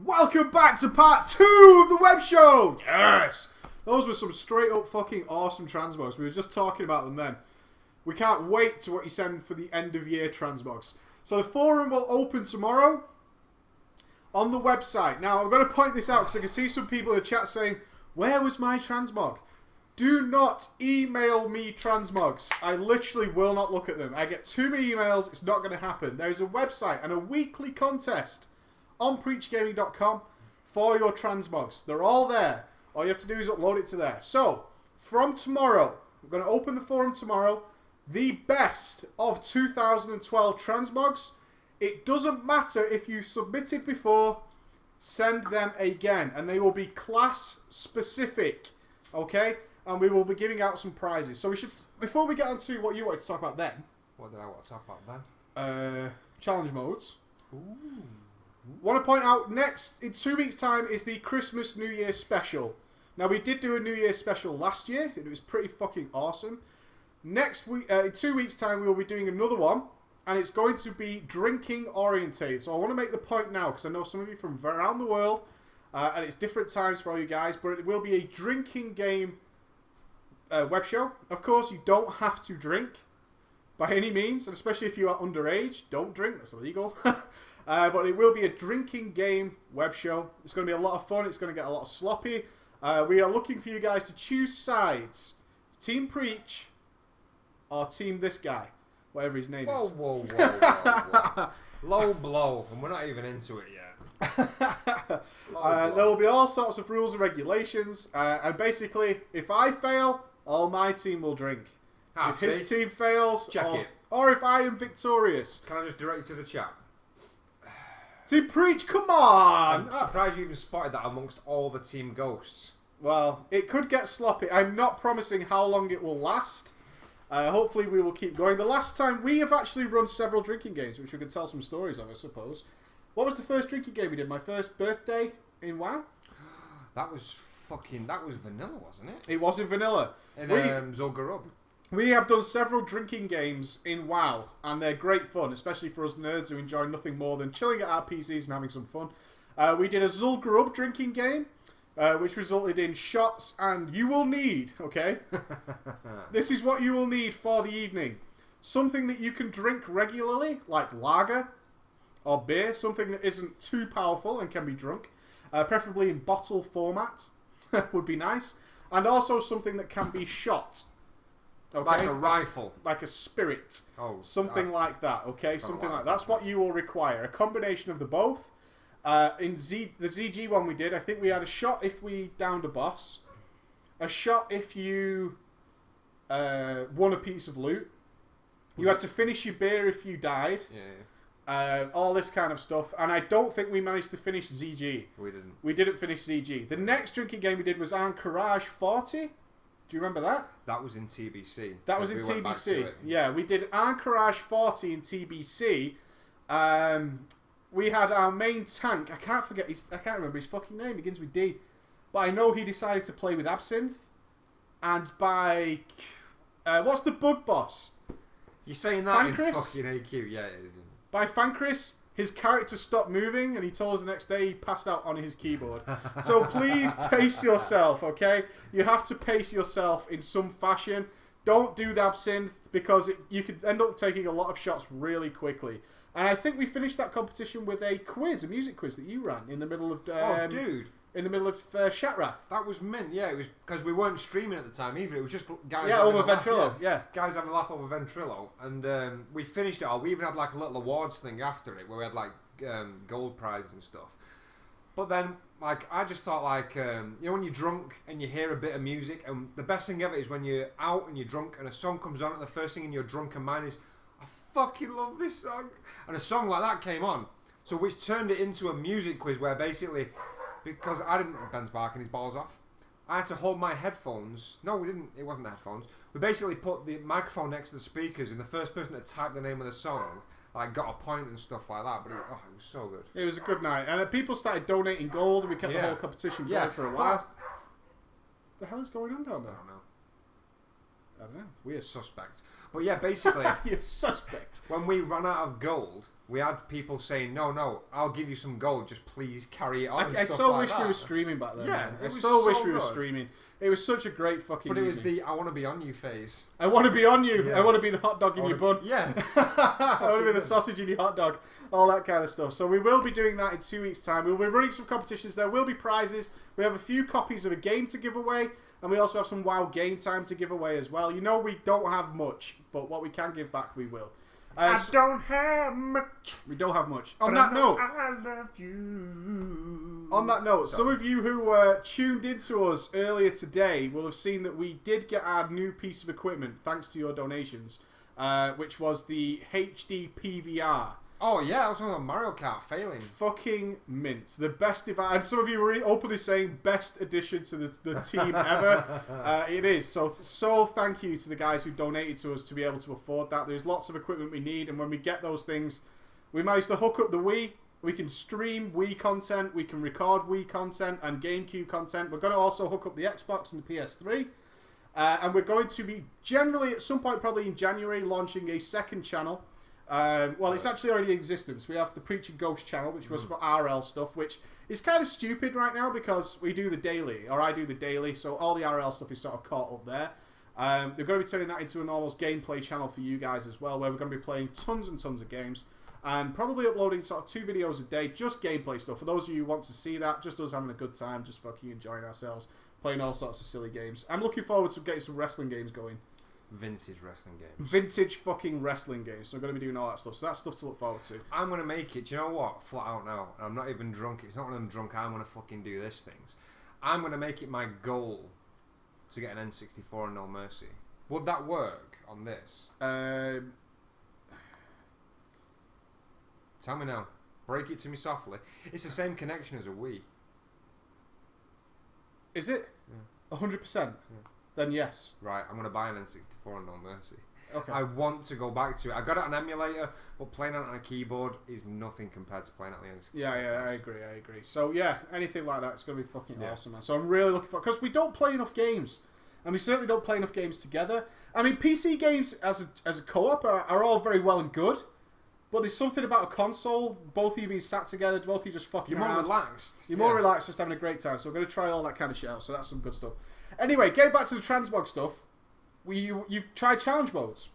Welcome back to part 2 of the web show! Yes! Those were some straight up fucking awesome transmogs. We were just talking about them then. We can't wait to what you send for the end of year transmogs. So the forum will open tomorrow on the website. Now I'm going to point this out because I can see some people in the chat saying, where was my transmog? Do not email me transmogs. I literally will not look at them. I get too many emails, it's not going to happen. There's a website and a weekly contest on preachgaming.com for your transmogs. They're all there. All you have to do is upload it to there. So, from tomorrow, we're going to open the forum tomorrow. The best of 2012 transmogs. It doesn't matter if you submitted before, send them again. And they will be class specific. Okay? And we will be giving out some prizes. So we should, before we get on to what you wanted to talk about then. What did I want to talk about then? Challenge modes. Ooh. Want to point out, next, in 2 weeks' time, is the Christmas New Year special. Now, we did do a New Year special last year. It was pretty fucking awesome. Next week, in 2 weeks' time, we will be doing another one. And it's going to be drinking orientated. So I want to make the point now, because I know some of you from around the world. And it's different times for all you guys. But it will be a drinking game web show. Of course, you don't have to drink by any means. And especially if you are underage, don't drink. That's illegal. But it will be a drinking game web show. It's going to be a lot of fun. It's going to get a lot of sloppy. We are looking for you guys to choose sides. Team Preach or Team this guy. Whatever his name is. Whoa. Low blow. And we're not even into it yet. There will be all sorts of rules and regulations. And basically, if I fail, all my team will drink. If his team fails, or if I am victorious. Can I just direct you to the chat? Team Preach, come on! I'm surprised you even spotted that amongst all the team ghosts. Well, it could get sloppy. I'm not promising how long it will last. Hopefully we will keep going. The last time, we have actually run several drinking games, which we can tell some stories of, I suppose. What was the first drinking game we did? My first birthday in WoW? That was vanilla, wasn't it? It was in vanilla. In Zul'Gurub. We have done several drinking games in WoW, and they're great fun, especially for us nerds who enjoy nothing more than chilling at our PCs and having some fun. We did a Zul'Gurub drinking game, which resulted in shots, and you will need, okay? This is what you will need for the evening. Something that you can drink regularly, like lager or beer, something that isn't too powerful and can be drunk, preferably in bottle format, would be nice, and also something that can be shot. Okay? Like a rifle. Like a spirit. Oh, something like that, okay? Something like that. That's what you will require. A combination of the both. In the ZG one we did, I think we had a shot if we downed a boss. A shot if you won a piece of loot. You had to finish your beer if you died. Yeah. All this kind of stuff. And I don't think we managed to finish ZG. We didn't. We didn't finish ZG. The next drinking game we did was Encourage 40. Do you remember that? That was in TBC. That was in TBC. Yeah, we did Encourage 40 in TBC. We had our main tank. I can't remember his fucking name. It begins with D. But I know he decided to play with Absinthe. And by... what's the bug boss? You're saying that Fancris? in fucking AQ. Yeah, it is. By Fancris, his character stopped moving, and he told us the next day he passed out on his keyboard. So please pace yourself, okay? You have to pace yourself in some fashion. Don't do the Absinthe, because you could end up taking a lot of shots really quickly. And I think we finished that competition with a quiz, a music quiz that you ran in the middle of... oh, dude. In the middle of Shatrath. That was mint, yeah. It was because we weren't streaming at the time either. It was just guys. Yeah, over Ventrilo. Yeah, guys having a laugh over Ventrilo, and we finished it all. We even had like a little awards thing after it, where we had like gold prizes and stuff. But then, like, I just thought, like, you know, when you're drunk and you hear a bit of music, and the best thing ever is when you're out and you're drunk and a song comes on, and the first thing in your drunken mind is, I fucking love this song, and a song like that came on, so which turned it into a music quiz where basically. Because Ben's barking his balls off. I had to hold my headphones. No, we didn't. It wasn't the headphones. We basically put the microphone next to the speakers, and the first person to type the name of the song, like, got a point and stuff like that. But it was so good. It was a good night, and people started donating gold, and we kept the whole competition going for a while. What the hell is going on down there? I don't I don't know. Weird. Suspect. But yeah, basically, You're suspect. when we ran out of gold, we had people saying, no, I'll give you some gold, just please carry it on. and I stuff so like wish that. we were streaming back then. Yeah, man. it I was so wish so we were good. streaming. It was such a great fucking But it was evening. the I want to be on you phase. I want to be on you. Yeah. I want to be the hot dog in your bun. Yeah. I want to be the sausage in your hot dog. All that kind of stuff. So we will be doing that in 2 weeks' time. We'll be running some competitions. There will be prizes. We have a few copies of a game to give away. And we also have some WoW game time to give away as well. You know we don't have much. But what we can give back, we will. I don't have much. We don't have much. On that note, I love you. On that note, some of you who tuned into us earlier today will have seen that we did get our new piece of equipment thanks to your donations, which was the HD PVR. Oh yeah, I was talking about Mario Kart failing. Fucking mint. The best device. And some of you were openly saying best addition to the team ever. It is. So thank you to the guys who donated to us to be able to afford that. There's lots of equipment we need, and when we get those things, we managed to hook up the Wii. We can stream Wii content, we can record Wii content and GameCube content. We're going to also hook up the Xbox and the PS3. And we're going to be generally, at some point probably in January, launching a second channel. Well, it's actually already in existence. We have the Preacher Ghost channel, which was for RL stuff, which is kind of stupid right now because we do the daily, or I do the daily, so all the RL stuff is sort of caught up there. They're going to be turning that into an almost gameplay channel for you guys as well, where we're going to be playing tons and tons of games. And probably uploading sort of 2 videos a day, just gameplay stuff. For those of you who want to see that, just us having a good time, just fucking enjoying ourselves, playing all sorts of silly games. I'm looking forward to getting some wrestling games going. Vintage wrestling games. Vintage fucking wrestling games. So I'm going to be doing all that stuff. So that's stuff to look forward to. I'm going to make it, do you know what? Flat out now. And I'm not even drunk. It's not when I'm drunk I'm going to fucking do this things. I'm going to make it my goal to get an N64 and No Mercy. Would that work on this? Tell me now. Break it to me softly. It's the same connection as a Wii. Is it? Yeah. 100%? Yeah. Then yes. Right, I'm going to buy an N64 and No Mercy. Okay. I want to go back to it. I got it on emulator, but playing it on a keyboard is nothing compared to playing it on the N64. Yeah, I agree. So yeah, anything like that, it's going to be fucking awesome, man. So I'm really looking for, because we don't play enough games. And we certainly don't play enough games together. I mean, PC games as a co-op are all very well and good. But there's something about a console, both of you being sat together, both of you just fucking You're around. more relaxed. You're more relaxed, just having a great time. So we're going to try all that kind of shit out. So that's some good stuff. Anyway, getting back to the transmog stuff, you tried challenge modes.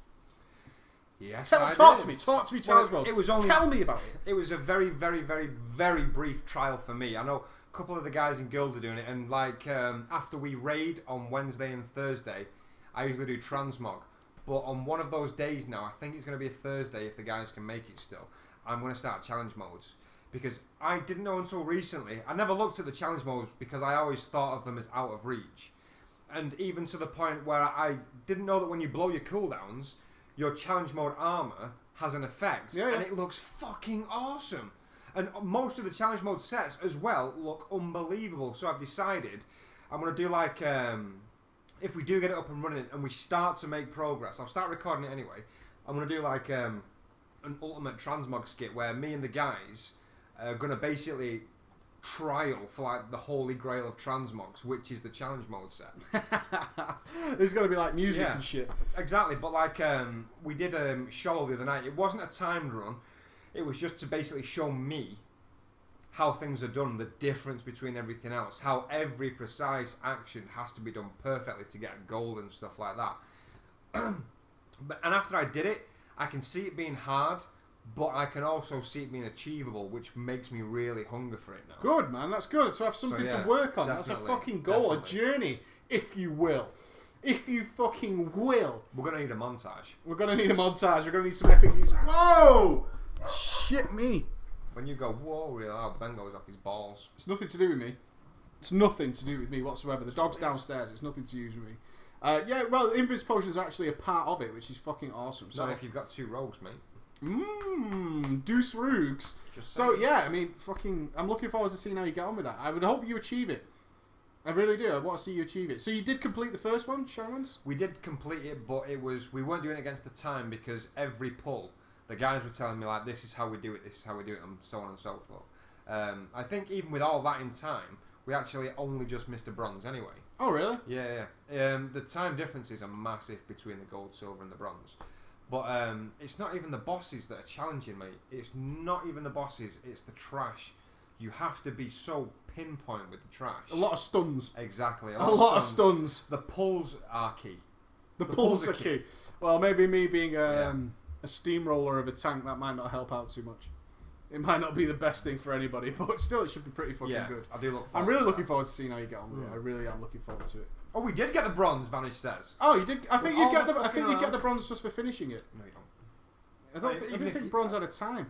Yes, Talk to me, challenge modes. It was only, Tell me about it. It was a very, very, very, very brief trial for me. I know a couple of the guys in Guild are doing it, and like after we raid on Wednesday and Thursday, I usually do transmog. But on one of those days now, I think it's going to be a Thursday if the guys can make it still, I'm going to start challenge modes. Because I didn't know until recently, I never looked at the challenge modes because I always thought of them as out of reach. And even to the point where I didn't know that when you blow your cooldowns, your challenge mode armor has an effect. Yeah. And it looks fucking awesome. And most of the challenge mode sets as well look unbelievable. So I've decided I'm going to do like... if we do get it up and running and we start to make progress, I'll start recording it anyway. I'm going to do like an ultimate transmog skit where me and the guys are going to basically trial for like the holy grail of transmogs, which is the challenge mode set. There's going to be like music and shit. Exactly, but like we did a show the other night. It wasn't a timed run. It was just to basically show me how things are done, the difference between everything else, how every precise action has to be done perfectly to get gold and stuff like that. And after I did it, I can see it being hard, but I can also see it being achievable, which makes me really hunger for it now. Good, man. That's good. To have something to work on. That's a fucking goal, a journey, if you will. If you fucking will. We're going to need a montage. We're going to need a montage. We're going to need some epic music. Whoa! Shit me. When you go, whoa, real loud, Ben goes off his balls. It's nothing to do with me. It's nothing to do with me whatsoever. The dog's downstairs. It's nothing to do with me. Yeah, well, Invis potions are actually a part of it, which is fucking awesome. So not if you've got 2 rogues, mate. Deuce Roogs. So, yeah, I mean, fucking... I'm looking forward to seeing how you get on with that. I would hope you achieve it. I really do. I want to see you achieve it. So you did complete the first one, Sharons? We did complete it, but it was... We weren't doing it against the time because every pull... The guys were telling me, like, this is how we do it, this is how we do it, and so on and so forth. I think even with all that in time, we actually only just missed a bronze anyway. Oh, really? Yeah. The time differences are massive between the gold, silver, and the bronze. But it's not even the bosses that are challenging, mate. It's not even the bosses. It's the trash. You have to be so pinpoint with the trash. A lot of stuns. Exactly. A lot of stuns. The pulls are key. The pulls are key. Well, maybe me being a steamroller of a tank, that might not help out too much. It might not be the best thing for anybody, but still, it should be pretty fucking good. I do look forward I'm really to looking that. forward to seeing how you get on with it. I really am looking forward to it. Oh, we did get the bronze, Vanish says. Oh, you did? I think you get the. I think you around. get the bronze just for finishing it. No, you don't. I don't think bronze at a time.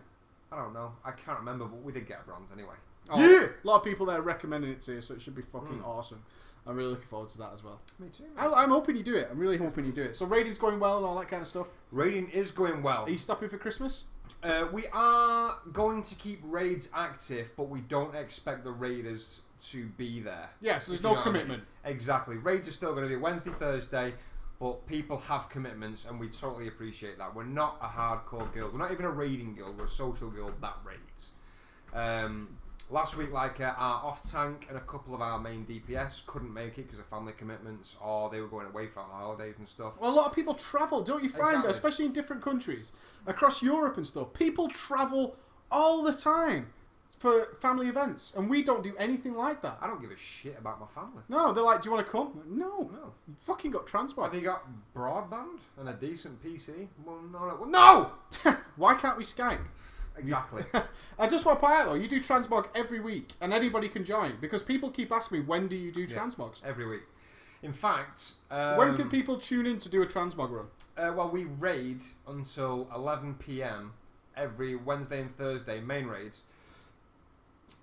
I don't know. I can't remember, but we did get a bronze anyway. Oh, yeah! A lot of people there recommending it to you, so it should be fucking awesome. I'm really looking forward to that as well. Me too. I'm hoping you do it. I'm really hoping you do it. So raiding's going well and all that kind of stuff. Raiding is going well. Are you stopping for Christmas? We are going to keep raids active, but we don't expect the raiders to be there. Yeah, so there's no commitment. I mean. Exactly. Raids are still going to be Wednesday, Thursday, but people have commitments, and we totally appreciate that. We're not a hardcore guild. We're not even a raiding guild. We're a social guild that raids. Last week, our off-tank and a couple of our main DPS couldn't make it because of family commitments, or they were going away for holidays and stuff. Well, a lot of people travel, don't you find? Exactly. Especially in different countries. Across Europe and stuff. People travel all the time for family events, and we don't do anything like that. I don't give a shit about my family. No, they're like, do you want to come? No. No. You fucking got transport. Have you got broadband and a decent PC? Well, no. No! Why can't we Skype? Exactly. I just want to point out though, you do transmog every week, and anybody can join, because people keep asking me, when do you do transmogs? Every week. In fact... when can people tune in to do a transmog run? Well, we raid until 11 PM every Wednesday and Thursday, main raids.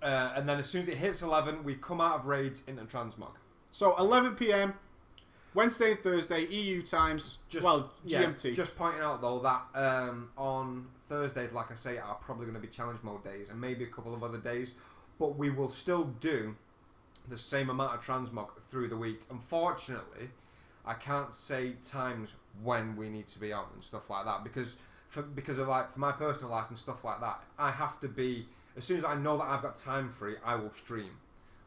And then as soon as it hits 11, we come out of raids into transmog. So 11 PM, Wednesday and Thursday, EU times, GMT. Just pointing out though that on Thursdays, like I say, are probably going to be challenge mode days, and maybe a couple of other days, but we will still do the same amount of transmog through the week. Unfortunately, I can't say times when we need to be on and stuff like that, because for my personal life and stuff like that, I have to be, as soon as I know that I've got time free, I will stream,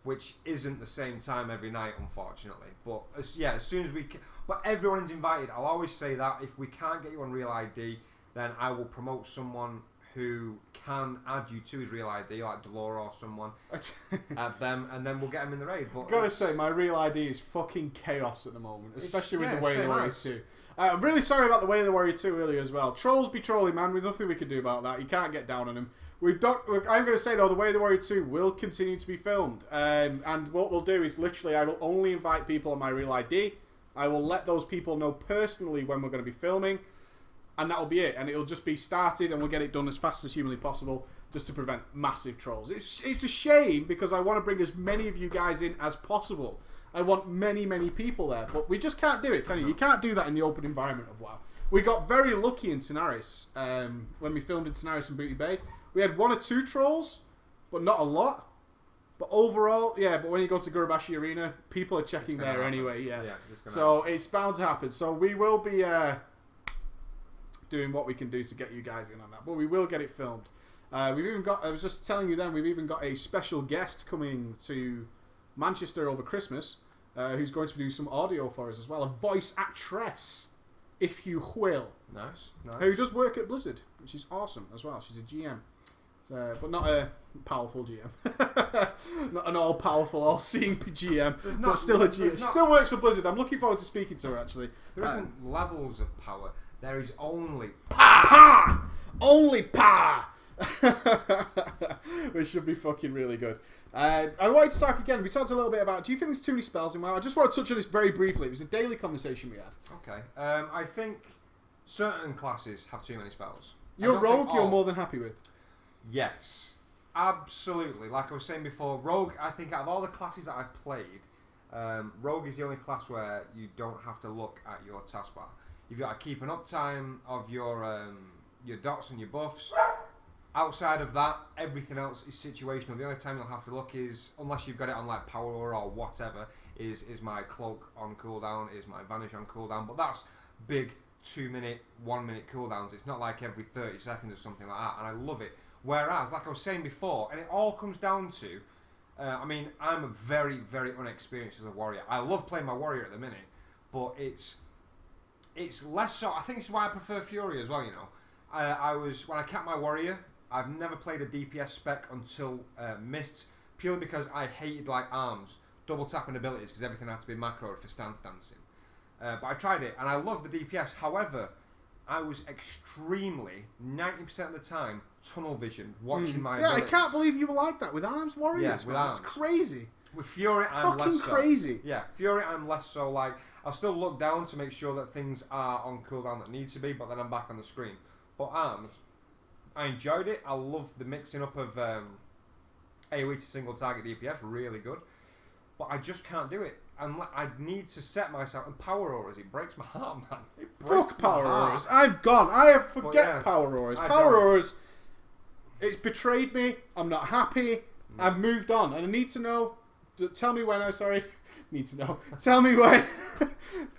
which isn't the same time every night, unfortunately. But as soon as we can, but everyone's invited. I'll always say that if we can't get you on Real ID, then I will promote someone who can add you to his Real ID, like Delora or someone, add them, and then we'll get them in the raid. But gotta say, my Real ID is fucking chaos at the moment, especially with the Way of the Warrior 2. I'm really sorry about the Way of the Warrior 2 earlier as well. Trolls be trolling, man. There's nothing we can do about that. You can't get down on them. I'm going to say, though, the Way of the Warrior 2 will continue to be filmed. And what we'll do is literally, I will only invite people on my Real ID. I will let those people know personally when we're going to be filming. And that'll be it. And it'll just be started, and we'll get it done as fast as humanly possible, just to prevent massive trolls. It's a shame, because I want to bring as many of you guys in as possible. I want many, many people there. But we just can't do it, can you? You can't do that in the open environment of WoW. We got very lucky in Tenaris. When we filmed in Tenaris and Booty Bay, we had 1 or 2 trolls, but not a lot. But overall, but when you go to Gurabashi Arena, people are checking there happen. Anyway, so it's bound to happen. So we will be doing what we can do to get you guys in on that. But we will get it filmed. We've even got, I was just telling you then, we've even got a special guest coming to Manchester over Christmas, who's going to do some audio for us as well. A voice actress, if you will. Nice. Who does work at Blizzard, which is awesome as well. She's a GM. But not a powerful GM. Not an all-powerful, all-seeing GM, but still a GM. She still works for Blizzard. I'm looking forward to speaking to her, actually. There isn't levels of power. There is only power! Only power! Which should be fucking really good. I wanted to talk again. We talked a little bit about, do you think there's too many spells in WoW? I just want to touch on this very briefly. It was a daily conversation we had. Okay. I think certain classes have too many spells. Your rogue, you're more than happy with? Yes. Absolutely. Like I was saying before, rogue, I think out of all the classes that I've played, rogue is the only class where you don't have to look at your taskbar. You've got to keep an uptime of your dots and your buffs. Outside of that, everything else is situational. The only time you'll have to look is, unless you've got it on like power or whatever, is my cloak on cooldown, is my vanish on cooldown. But that's big 2-minute, 1-minute cooldowns. It's not like every 30 seconds or something like that, and I love it. Whereas, like I was saying before, and it all comes down to I mean, I'm very, very unexperienced as a warrior. I love playing my warrior at the minute, but it's less so. I think this is why I prefer Fury as well. You know, when I capped my warrior, I've never played a DPS spec until Mists, purely because I hated like arms, double tapping abilities because everything had to be macroed for stance dancing. But I tried it and I loved the DPS. However, I was extremely 90% of the time tunnel vision watching my abilities. I can't believe you were like that with arms warriors. Yeah, with arms. It's crazy. With Fury, I'm fucking less so. crazy. Yeah, Fury, I'm less so. Like, I'll still look down to make sure that things are on cooldown that need to be, but then I'm back on the screen. But arms, I enjoyed it. I love the mixing up of AoE to single target DPS, really good. But I just can't do it. I need to set myself. And power auras, it breaks my heart, man. It breaks Fuck power my heart. auras. I've gone. I have forget power auras. Power don't. auras. It's betrayed me. I'm not happy. I've moved on, and I need to know. Tell me when. I'm sorry. Need to know. Tell me when.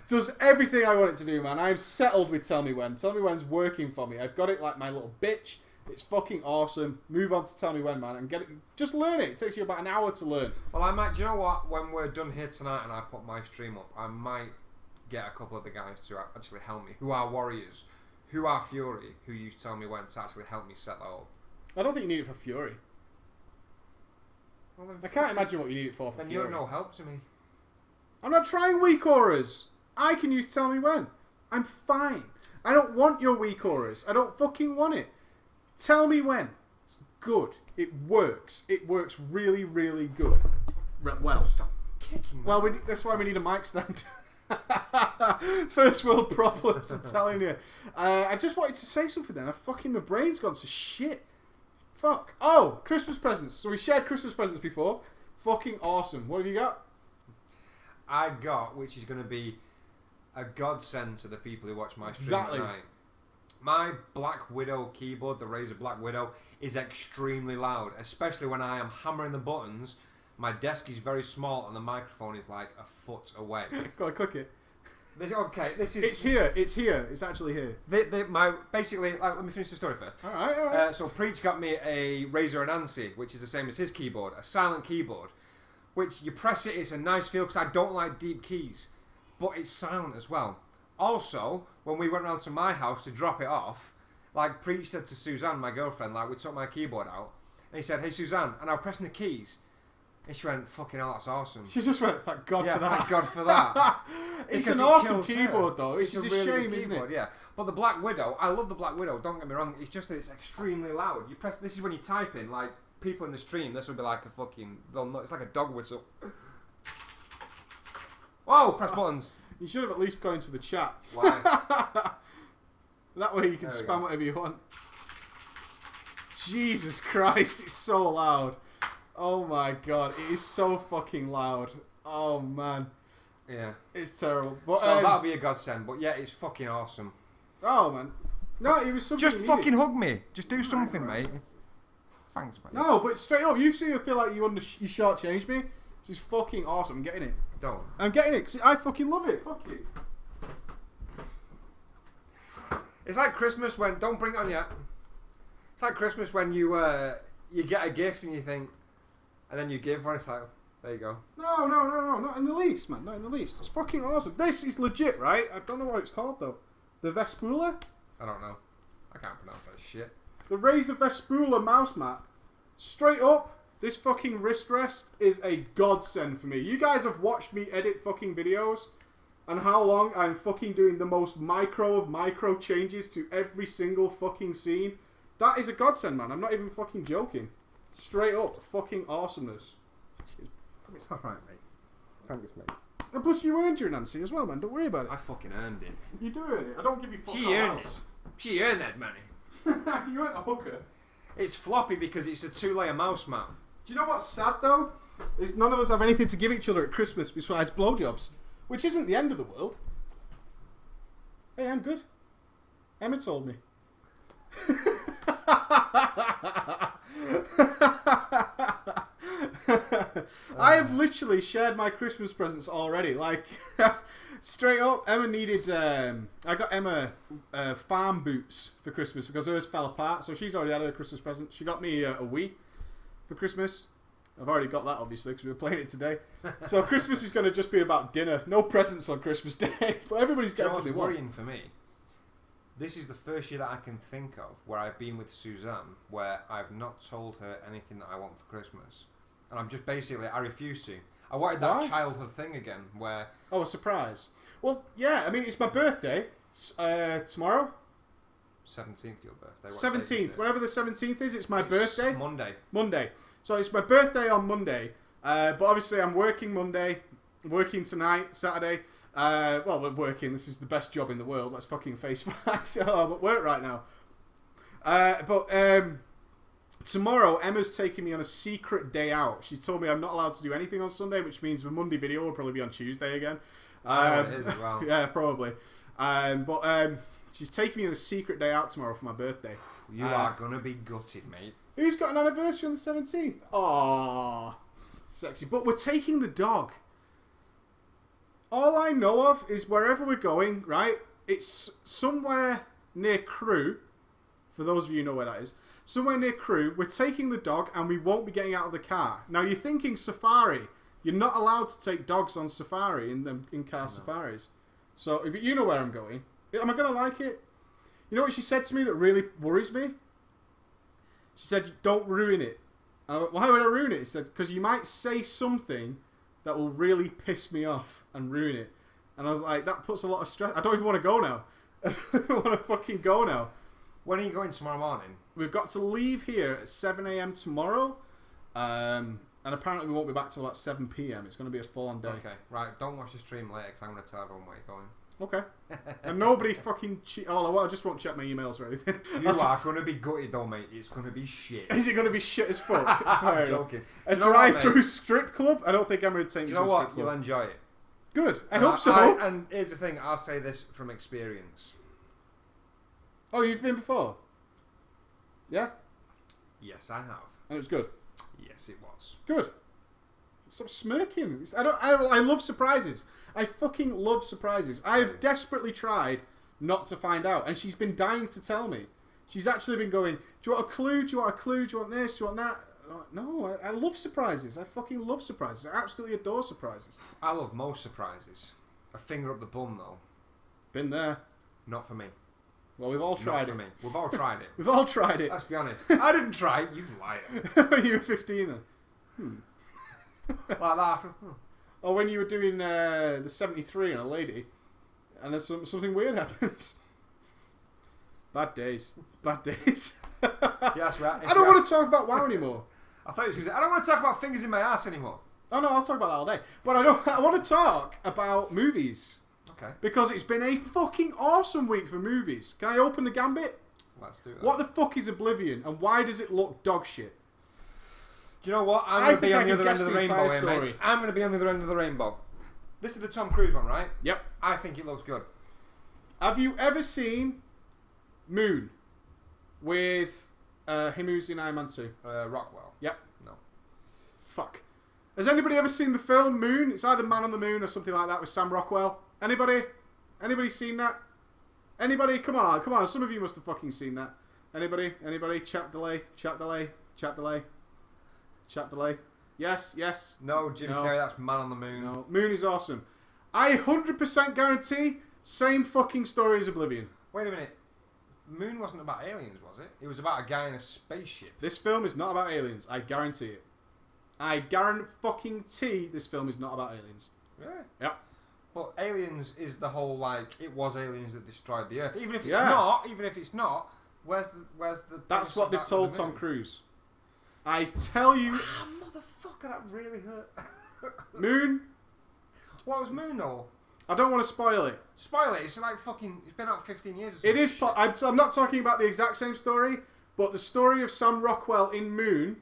Does everything I want it to do, man. I'm settled with Tell Me When. Tell Me When's working for me. I've got it like my little bitch. It's fucking awesome. Move on to Tell Me When, man, and get it. Just learn it. It takes you about an hour to learn. Well, I might. Do you know what? When we're done here tonight, and I put my stream up, I might get a couple of the guys to actually help me. Who are warriors? Who are Fury? Who you Tell Me When to actually help me set that up. I don't think you need it for Fury. Well, I can't imagine what you need it for Then Fury. you're no help to me. I'm not trying weak auras. I can use Tell Me When. I'm fine. I don't want your weak auras. I don't fucking want it. Tell Me When. It's good. It works. It works really, really good. Well, Stop kicking me. well, that's why we need a mic stand. First world problems, I'm telling you. I just wanted to say something then. My brain's gone to shit. Fuck. Oh, Christmas presents. So we shared Christmas presents before. Fucking awesome. What have you got? I got, which is going to be a godsend to the people who watch my stream Exactly. tonight. My Black Widow keyboard, the Razer Black Widow, is extremely loud, especially when I am hammering the buttons. My desk is very small and the microphone is like a foot away. Go on, click it. This is. It's here. It's here. It's actually here. Basically, let me finish the story first. All right. All right. So Preach got me a Razer Anansi, which is the same as his keyboard, a silent keyboard, which you press it, it's a nice feel because I don't like deep keys, but it's silent as well. Also, when we went round to my house to drop it off, like Preach said to Suzanne, my girlfriend, like we took my keyboard out, and he said, "Hey Suzanne," and I was pressing the keys, and she went, "Fucking hell, that's awesome." She just went, "Thank God for that." Thank God for that. It's Because an it awesome kills her. keyboard, though. It's a just a really shame, good isn't keyboard, it? Yeah. But the Black Widow, I love the Black Widow. Don't get me wrong. It's just that it's extremely loud. You press. This is when you type in. Like people in the stream, this would be like a fucking. They'll know. It's like a dog whistle. Whoa! Press buttons. You should have at least gone into the chat. Why? That way you can There we spam go. whatever you want. Jesus Christ, it's so loud. Oh my God, it is so fucking loud. Oh man, Yeah. it's terrible. But, So that'll be a godsend. But yeah, it's fucking awesome. oh man, no, it was something. Just you fucking needed. hug me. Just do something, mate. Thanks, mate. No, but straight up, you seem to feel like you shortchanged me. This is fucking awesome. I'm getting it. Don't. I'm getting it 'cause I fucking love it. Fuck you. It's like Christmas when. Don't bring it on yet. It's like Christmas when you get a gift and you think, and then you give one. It's like, there you go. No, not in the least, man. Not in the least. It's fucking awesome. This is legit, right? I don't know what it's called though. The Vespula? I don't know. I can't pronounce that shit. The Razer Vespula mouse mat. Straight up, this fucking wrist rest is a godsend for me. You guys have watched me edit fucking videos and how long I'm fucking doing the most micro of micro changes to every single fucking scene. That is a godsend, man. I'm not even fucking joking. Straight up, fucking awesomeness. It's alright, mate. Thanks, mate. And plus, you earned your Nancy as well, man. Don't worry about it. I fucking earned it. You do earn it. I don't give you fuck She all earned else. She earned that money. You weren't a hooker. It's floppy because it's a 2-layer mouse mat. Do you know what's sad though? Is none of us have anything to give each other at Christmas besides blowjobs, which isn't the end of the world. Hey, I'm good. Emma told me. I have literally shared my Christmas presents already. Like, straight up, Emma needed. I got Emma farm boots for Christmas because hers fell apart. So she's already had her Christmas present. She got me a Wii for Christmas. I've already got that, obviously, because we were playing it today. So Christmas is going to just be about dinner. No presents on Christmas Day. But everybody's getting what they want. Worrying for me? This is the first year that I can think of where I've been with Suzanne, where I've not told her anything that I want for Christmas. And I'm just basically, I refuse to. I wanted that childhood thing again, where... Oh, a surprise. Well, yeah, I mean, it's my birthday. Tomorrow? 17th, your birthday. 17th. Whenever the 17th is, it's my birthday. Monday. So it's my birthday on Monday. But obviously I'm working Monday. Working tonight, Saturday. Well, we're working. This is the best job in the world. Let's fucking face facts. I'm at work right now. Tomorrow, Emma's taking me on a secret day out. She's told me I'm not allowed to do anything on Sunday, which means the Monday video will probably be on Tuesday again. It is as well. Yeah, probably. She's taking me on a secret day out tomorrow for my birthday. You are going to be gutted, mate. Who's got an anniversary on the 17th? Aww. Sexy. But we're taking the dog. All I know of is wherever we're going, right? It's somewhere near Crewe. For those of you who know where that is. Somewhere near Crewe. We're taking the dog and we won't be getting out of the car. Now you're thinking safari. You're not allowed to take dogs on safari in-car safaris. So, but you know where I'm going. Am I going to like it? You know what she said to me that really worries me? She said, don't ruin it. And I went, why would I ruin it? She said, because you might say something that will really piss me off and ruin it. And I was like, that puts a lot of stress. I don't even want to go now. I don't want to fucking go now. When are you going tomorrow morning? We've got to leave here at 7 a.m. tomorrow. And apparently we won't be back till about 7 p.m. It's going to be a full-on day. Okay, right. Don't watch the stream later because I'm going to tell everyone where you're going. Okay. And nobody fucking... I just won't check my emails or anything. You are going to be gutted though, mate. It's going to be shit. Is it going to be shit as fuck? I'm joking. A drive-through strip club? I don't think I'm going to take you to a strip club. You'll enjoy it. Good. I hope so. And here's the thing. I'll say this from experience. Oh, you've been before? Yeah? Yes, I have. And it was good? Yes, it was. Good. Stop smirking. I love surprises. I fucking love surprises. I have desperately tried not to find out, and she's been dying to tell me. She's actually been going, do you want a clue? Do you want a clue? Do you want this? Do you want that? No, I love surprises. I fucking love surprises. I absolutely adore surprises. I love most surprises. A finger up the bum, though. Been there. Not for me. Well, we've all tried it. Not for me. We've all tried it. We've all tried it. Let's be honest. I didn't try it. You liar. You were 15 then. Like that. Or when you were doing the 73 on a lady, and then something weird happens. Bad days. Bad days. Yes, right. I don't want to talk about WoW anymore. I thought you were going to say, I don't want to talk about fingers in my ass anymore. Oh no, I'll talk about that all day. But I want to talk about movies. Okay. Because it's been a fucking awesome week for movies. Can I open the gambit? Let's do that. What the fuck is Oblivion, and why does it look dog shit? Do you know what? I'm going to be on the other end of the rainbow here, mate. I'm going to be on the other end of the rainbow. This is the Tom Cruise one, right? Yep. I think it looks good. Have you ever seen Moon with him who's in Iron Man 2? Rockwell. Yep. No. Fuck. Has anybody ever seen the film Moon? It's either Man on the Moon or something like that with Sam Rockwell. Anybody? Anybody seen that? Anybody? Come on. Some of you must have fucking seen that. Anybody? Chat delay. Yes. No, Jim Carrey, that's Man on the Moon. No, Moon is awesome. I 100% guarantee same fucking story as Oblivion. Wait a minute. Moon wasn't about aliens, was it? It was about a guy in a spaceship. This film is not about aliens. I guarantee it. I guarantee this film is not about aliens. Really? Yep. But aliens is the whole, like, it was aliens that destroyed the Earth. Even if it's not, where's the... That's what they've told Tom Cruise. I tell you... Ah, motherfucker, that really hurt. Moon? What was Moon, though? I don't want to spoil it. Spoil it? It's like fucking... It's been out 15 years or something. It is... I'm not talking about the exact same story, but the story of Sam Rockwell in Moon,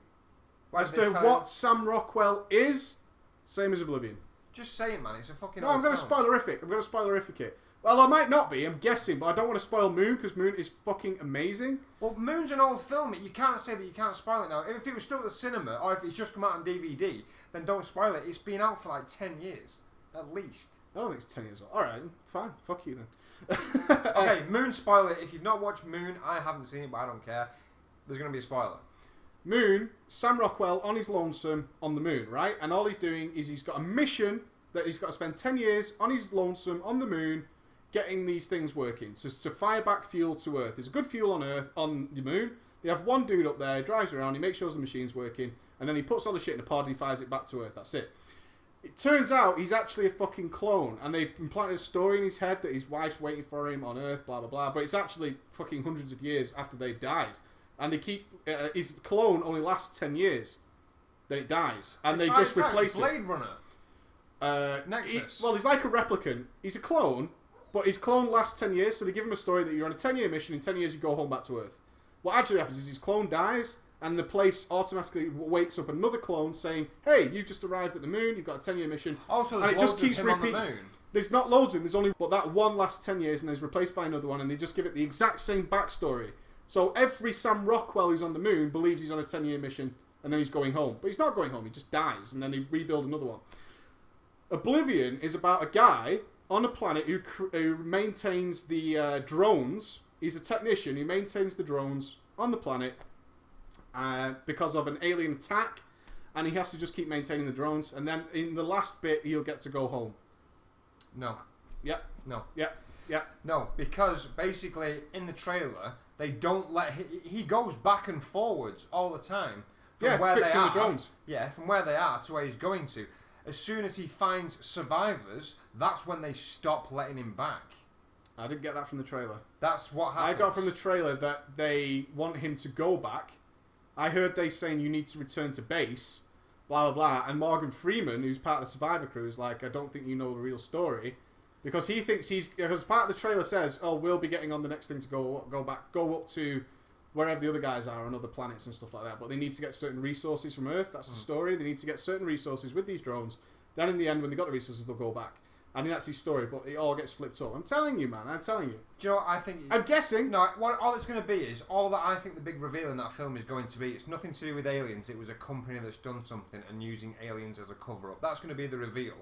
as to what Sam Rockwell is, same as Oblivion. Just say it, man. It's a fucking... No, I'm going to spoilerific it. Well, I might not be. I'm guessing, but I don't want to spoil Moon because Moon is fucking amazing. Well, Moon's an old film. You can't say that you can't spoil it now. If it was still at the cinema or if it's just come out on DVD, then don't spoil it. It's been out for like 10 years, at least. I don't think it's 10 years old. All right, fine. Fuck you then. Okay, Moon spoiler. If you've not watched Moon, I haven't seen it, but I don't care. There's going to be a spoiler. Moon, Sam Rockwell on his lonesome on the moon, right? And all he's doing is he's got a mission that he's got to spend 10 years on his lonesome on the moon getting these things working. So to fire back fuel to Earth. There's a good fuel on Earth, on the moon. They have one dude up there, he drives around, he makes sure the machine's working, and then he puts all the shit in a pod and he fires it back to Earth. That's it. It turns out he's actually a fucking clone, and they've implanted a story in his head that his wife's waiting for him on Earth, blah, blah, blah. But it's actually fucking hundreds of years after they've died. And they keep... his clone only lasts 10 years. Then it dies. And they just replace it. Blade Runner. Nexus. Well, he's like a replicant. He's a clone, but his clone lasts 10 years, so they give him a story that you're on a 10-year mission, in 10 years you go home back to Earth. What actually happens is his clone dies, and the place automatically wakes up another clone saying, hey, you've just arrived at the moon, you've got a 10-year mission. Also, and it just keeps repeating. On the moon. There's not loads of them, there's only... But that one lasts 10 years, and is replaced by another one, and they just give it the exact same backstory. So every Sam Rockwell who's on the moon believes he's on a 10-year mission, and then he's going home. But he's not going home, he just dies, and then they rebuild another one. Oblivion is about a guy on a planet who maintains the drones. He's a technician, he maintains the drones on the planet because of an alien attack, and he has to just keep maintaining the drones, and then in the last bit he'll get to go home. No. Yep. No. Yep. Yep. No, because basically in the trailer they don't let he goes back and forwards all the time from where they are. The drones. Yeah, from where they are to where he's going to. As soon as he finds survivors, that's when they stop letting him back. I didn't get that from the trailer. That's what happens. I got from the trailer that they want him to go back. I heard they saying you need to return to base, blah, blah, blah. And Morgan Freeman, who's part of the Survivor crew, is like, I don't think you know the real story. Because he thinks because part of the trailer says, oh, we'll be getting on the next thing to go up to wherever the other guys are on other planets and stuff like that. But they need to get certain resources from Earth. That's the story. They need to get certain resources with these drones. Then in the end, when they got the resources, they'll go back. I think that's his story, but it all gets flipped up. I'm telling you, man. I'm telling you. Do you know what I think? I'm guessing. No, all it's going to be is all that I think the big reveal in that film is going to be. It's nothing to do with aliens. It was a company that's done something and using aliens as a cover-up. That's going to be the reveal.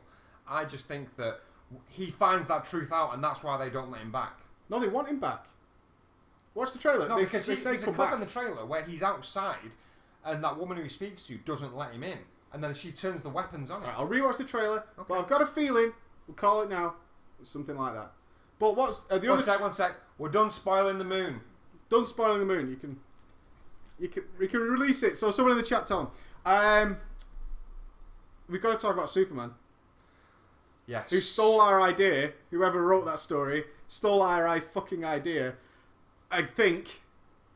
I just think that he finds that truth out, and that's why they don't let him back. No, they want him back. Watch the trailer. No, because they say there's a clip in the trailer where he's outside, and that woman who he speaks to doesn't let him in, and then she turns the weapons on him. Right, I'll rewatch the trailer, but I've got a feeling we'll call it now. Something like that. But what's the other? One sec. We're done spoiling the moon. Done spoiling the moon. You can release it. So someone in the chat tell them. We've got to talk about Superman. Yes. Who stole our idea? Whoever wrote that story stole our fucking idea. I think.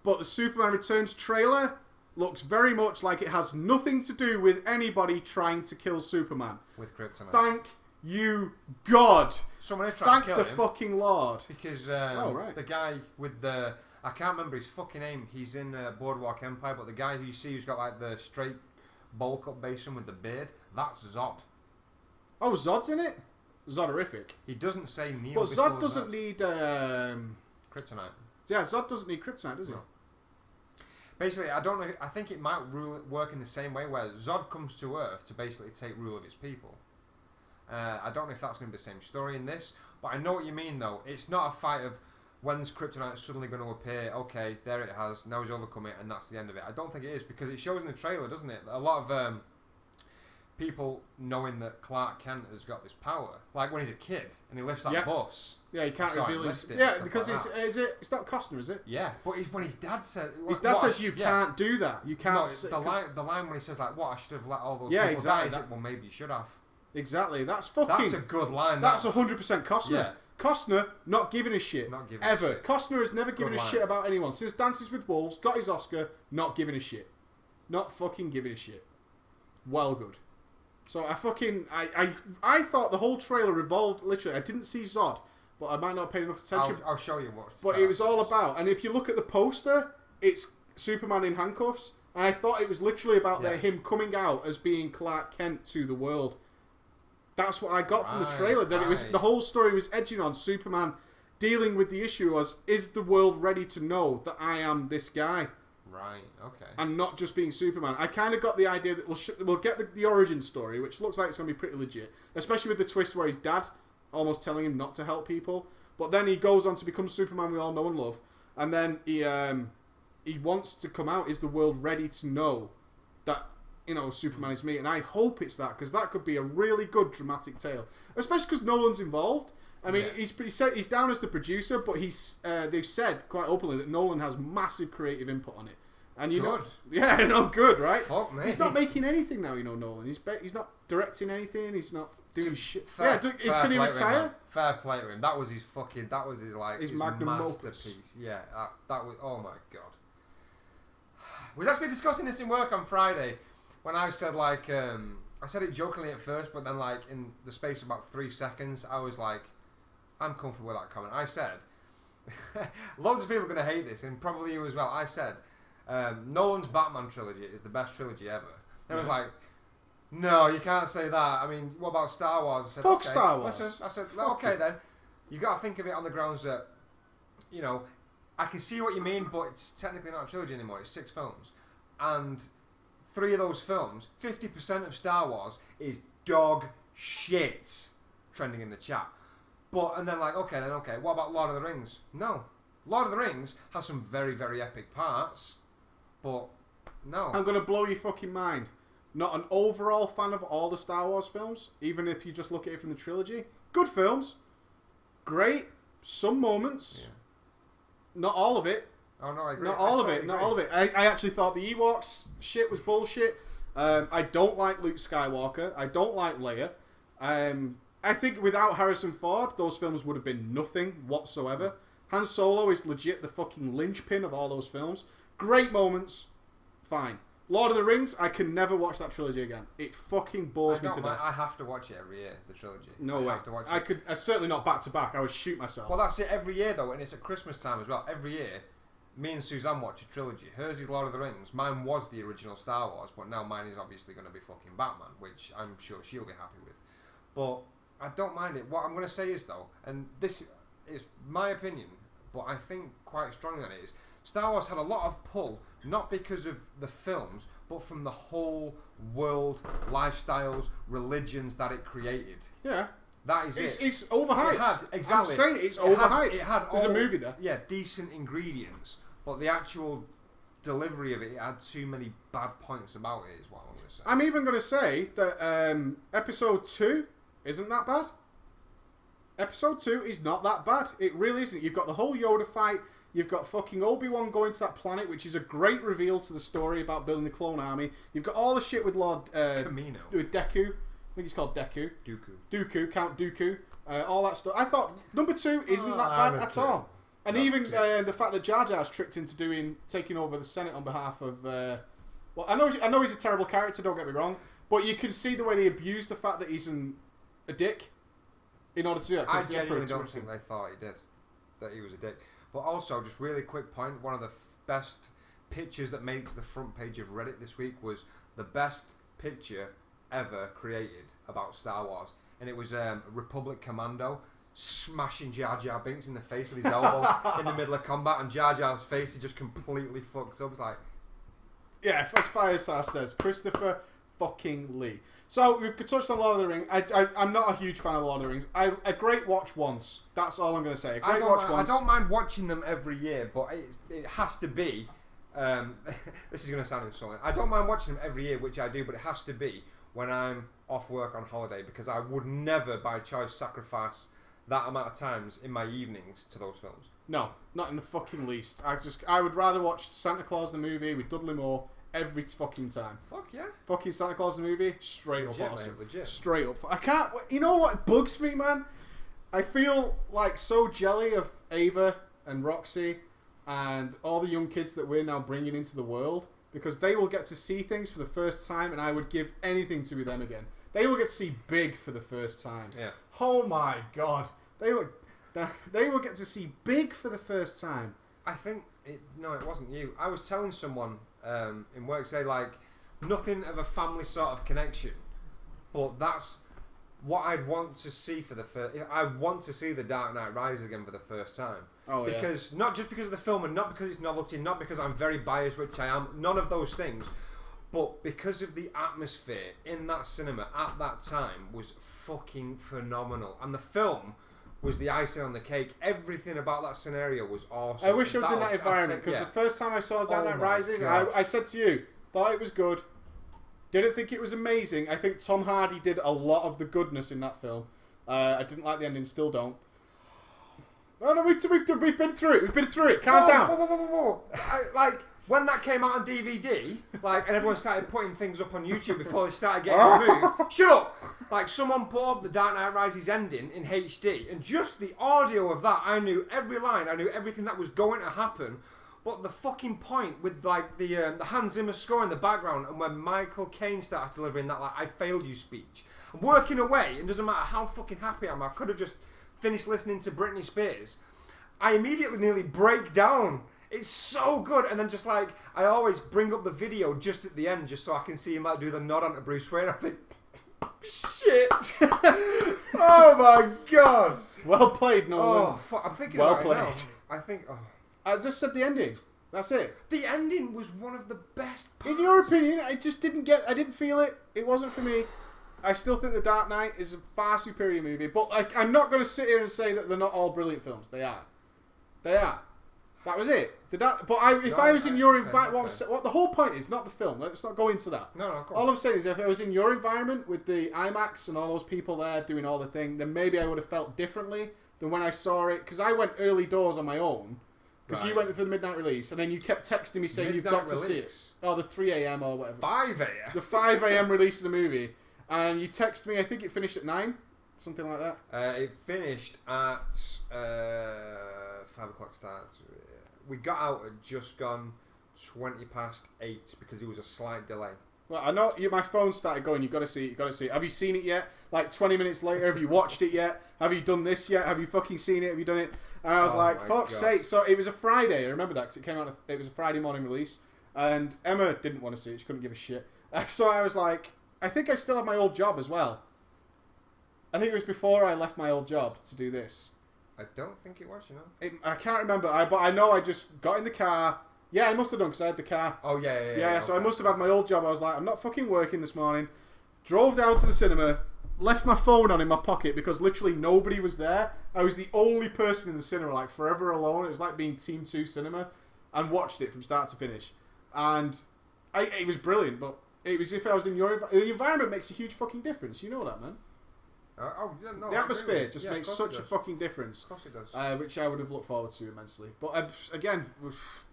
But the Superman Returns trailer looks very much like it has nothing to do with anybody trying to kill Superman. With kryptonite. Thank you, God. Someone is trying to kill him. Thank the fucking Lord. Because right. the guy with the... I can't remember his fucking name. He's in Boardwalk Empire, but the guy who you see who's got like the straight bowl-cut basin with the beard, that's Zod. Oh, Zod's in it? Zoderific. He doesn't say Neil. But Zod doesn't need... kryptonite. Yeah, Zod doesn't need kryptonite, does he? No. Basically, I don't know. I think it might work in the same way where Zod comes to Earth to basically take rule of his people. I don't know if that's going to be the same story in this, but I know what you mean though. It's not a fight of when's kryptonite suddenly going to appear, okay, there it has, now he's overcome it and that's the end of it. I don't think it is, because it shows in the trailer, doesn't it? A lot of people knowing that Clark Kent has got this power. Like when he's a kid and he lifts that bus. Yeah, he can't reveal him. Yeah, because it's not Costner, is it? Yeah, but when his dad says... His dad says you can't do that. You can't... No, the line when he says like, what, I should have let all those people die. Well, maybe you should have. Exactly. That's fucking... That's a good line. That's 100% Costner. Yeah. Costner, not giving a shit. Not giving ever. a shit. Costner has never given a shit about anyone. Since Dances with Wolves, got his Oscar, not giving a shit. Not fucking giving a shit. Well good. So I fucking... I thought the whole trailer revolved... Literally, I didn't see Zod, but I might not have paid enough attention. I'll show you what... But it was all about... And if you look at the poster, it's Superman in handcuffs. And I thought it was literally about him coming out as being Clark Kent to the world. That's what I got from the trailer. That it was the whole story was edging on Superman dealing with the issue was, is the world ready to know that I am this guy? Right, okay. And not just being Superman. I kind of got the idea that we'll get the origin story, which looks like it's going to be pretty legit. Especially with the twist where his dad almost telling him not to help people. But then he goes on to become Superman we all know and love. And then he he wants to come out. Is the world ready to know that, you know, Superman is me? And I hope it's that, because that could be a really good dramatic tale, especially because Nolan's involved. I mean, he's down as the producer, but they've said quite openly that Nolan has massive creative input on it. And you know, good, right? Fuck me. He's not making anything now, you know, Nolan. He's not directing anything. He's not doing shit. Can he retire? Fair play to him. That was his magnum masterpiece. opus. Yeah, that was. Oh my god. I was actually discussing this in work on Friday when I said I said it jokingly at first, but then in the space of about 3 seconds, I was like, I'm comfortable with that comment. I said, loads of people are going to hate this, and probably you as well. I said, Nolan's Batman trilogy is the best trilogy ever. And I was like, no, you can't say that. I mean, what about Star Wars? I said, fuck Star Wars. Listen, I said, okay then. You got to think of it on the grounds that, you know, I can see what you mean, but it's technically not a trilogy anymore. It's 6 films. And 3 of those films, 50% of Star Wars is dog shit, trending in the chat. And then okay, what about Lord of the Rings? No. Lord of the Rings has some very, very epic parts, but no. I'm going to blow your fucking mind. Not an overall fan of all the Star Wars films, even if you just look at it from the trilogy. Good films. Great. Some moments. Yeah. Not all of it. Oh, no, I agree. Not all of it. I actually thought the Ewoks shit was bullshit. I don't like Luke Skywalker. I don't like Leia. I think without Harrison Ford, those films would have been nothing whatsoever. Han Solo is legit the fucking linchpin of all those films. Great moments. Fine. Lord of the Rings, I can never watch that trilogy again. It fucking bores me to death. I have to watch it every year, the trilogy. No way. I have to watch it. Certainly not back to back. I would shoot myself. Well, that's it every year, though, and it's at Christmas time as well. Every year, me and Suzanne watch a trilogy. Hers is Lord of the Rings. Mine was the original Star Wars, but now mine is obviously going to be fucking Batman, which I'm sure she'll be happy with. But I don't mind it. What I'm going to say is, though, and this is my opinion, but I think quite strongly on it, is Star Wars had a lot of pull, not because of the films, but from the whole world, lifestyles, religions that it created. Yeah. That is it. It's overhyped. Exactly. I'm saying it's overhyped. There's a movie there. Yeah, decent ingredients, but the actual delivery of it had too many bad points about it, is what I'm going to say. I'm even going to say that episode 2 isn't that bad. Episode 2 is not that bad. It really isn't. You've got the whole Yoda fight. You've got fucking Obi-Wan going to that planet, which is a great reveal to the story about building the clone army. You've got all the shit with Lord Camino. With Deku. I think he's called Deku. Dooku. Count Dooku. All that stuff. I thought number 2 isn't that bad at all. And even the fact that Jar Jar's tricked into taking over the Senate on behalf of... well, I know he's a terrible character, don't get me wrong, but you can see the way they abuse the fact that he's a dick in order to do that. I genuinely don't think they thought he did. That he was a dick. But also, just really quick point, one of the best pictures that made it to the front page of Reddit this week was the best picture ever created about Star Wars. And it was Republic Commando smashing Jar Jar Binks in the face with his elbow in the middle of combat, and Jar Jar's face is just completely fucked up. It's like... Yeah, as Firestar says, Christopher fucking Lee. So, we've touched on Lord of the Rings. I'm not a huge fan of Lord of the Rings. A great watch once. That's all I'm going to say. I don't mind watching them every year, but it has to be... this is going to sound insulting. I don't mind watching them every year, which I do, but it has to be when I'm off work on holiday, because I would never, by choice, sacrifice that amount of times in my evenings to those films. No, not in the fucking least. I would rather watch Santa Claus the movie with Dudley Moore every fucking time. Fuck yeah. Fucking Santa Claus the movie, straight legit, up awesome. Mate, legit. Straight up. I can't... You know what bugs me, man? I feel like so jelly of Ava and Roxy and all the young kids that we're now bringing into the world, because they will get to see things for the first time, and I would give anything to be them again. They will get to see Big for the first time. Yeah. Oh my god. They will get to see Big for the first time. I think... No, it wasn't you. I was telling someone in work, say, like, nothing of a family sort of connection, but that's what I'd want to see for the first... I want to see The Dark Knight Rises again for the first time. Oh, because, not just because of the film, and not because it's novelty, not because I'm very biased, which I am, none of those things, but because of the atmosphere in that cinema at that time was fucking phenomenal. And the film was the icing on the cake. Everything about that scenario was awesome. I wish I was in that environment, because the first time I saw Dark Knight Rises, I said to you, thought it was good. Didn't think it was amazing. I think Tom Hardy did a lot of the goodness in that film. I didn't like the ending, still don't. Oh no, we've been through it. We've been through it. Calm down. Whoa. Like, when that came out on DVD, like, and everyone started putting things up on YouTube before they started getting removed. Shut up! Like, someone put up the Dark Knight Rises ending in HD, and just the audio of that, I knew every line, I knew everything that was going to happen. But the fucking point with, like, the Hans Zimmer score in the background, and when Michael Caine starts delivering that, like, I failed you speech, I'm working away, and doesn't matter how fucking happy I am, I could have just finished listening to Britney Spears. I immediately nearly break down. It's so good. And then just like, I always bring up the video just at the end, just so I can see him like do the nod onto Bruce Wayne. I think, shit. Oh my god. Well played, Nolan. Oh, fuck. I'm thinking well about played. it now. I think, I just said the ending. That's it. The ending was one of the best parts. In your opinion, I just didn't I didn't feel it. It wasn't for me. I still think The Dark Knight is a far superior movie, but I'm not going to sit here and say that they're not all brilliant films. They are. They are. That was it. If I was in your environment, what the whole point is, not the film. Let's not go into that. No, all I'm saying is, if I was in your environment with the IMAX and all those people there doing all the thing, then maybe I would have felt differently than when I saw it. Because I went early doors on my own. Because you went for the midnight release, and then you kept texting me saying you've got to see it. Oh, the 3 a.m. or whatever. 5 a.m. The 5 a.m. release of the movie, and you texted me. I think it finished at 9, something like that. It finished at 5 o'clock start. We got out at just gone 20 past 8 because there was a slight delay. Well, I know my phone started going. You've got to see it. You've got to see it. Have you seen it yet? Like 20 minutes later, have you watched it yet? Have you done this yet? Have you fucking seen it? Have you done it? And I was like, fuck's sake. So it was a Friday. I remember that because it came out. It was a Friday morning release, and Emma didn't want to see it. She couldn't give a shit. So I was like, I think I still have my old job as well. I think it was before I left my old job to do this. I don't think it was, you know. I can't remember. But I know I just got in the car. Yeah, I must have done because I had the car. Oh, yeah. So I must have had my old job. I was like, I'm not fucking working this morning. Drove down to the cinema, left my phone on in my pocket because literally nobody was there. I was the only person in the cinema, like forever alone. It was like being Team 2 cinema, and watched it from start to finish. And it was brilliant, but it was if I was in your environment. The environment makes a huge fucking difference. You know that, man. The atmosphere just makes such a fucking difference. Of course it does. Which I would have looked forward to immensely. But again,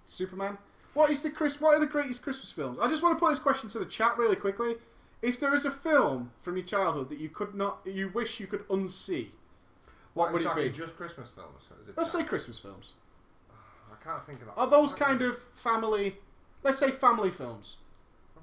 Superman. What are the greatest Christmas films? I just want to put this question to the chat really quickly. If there is a film from your childhood that you wish you could unsee, what would it be? Just Christmas films. Let's say Christmas films. I can't think of that. Are those kind of family? Let's say family films.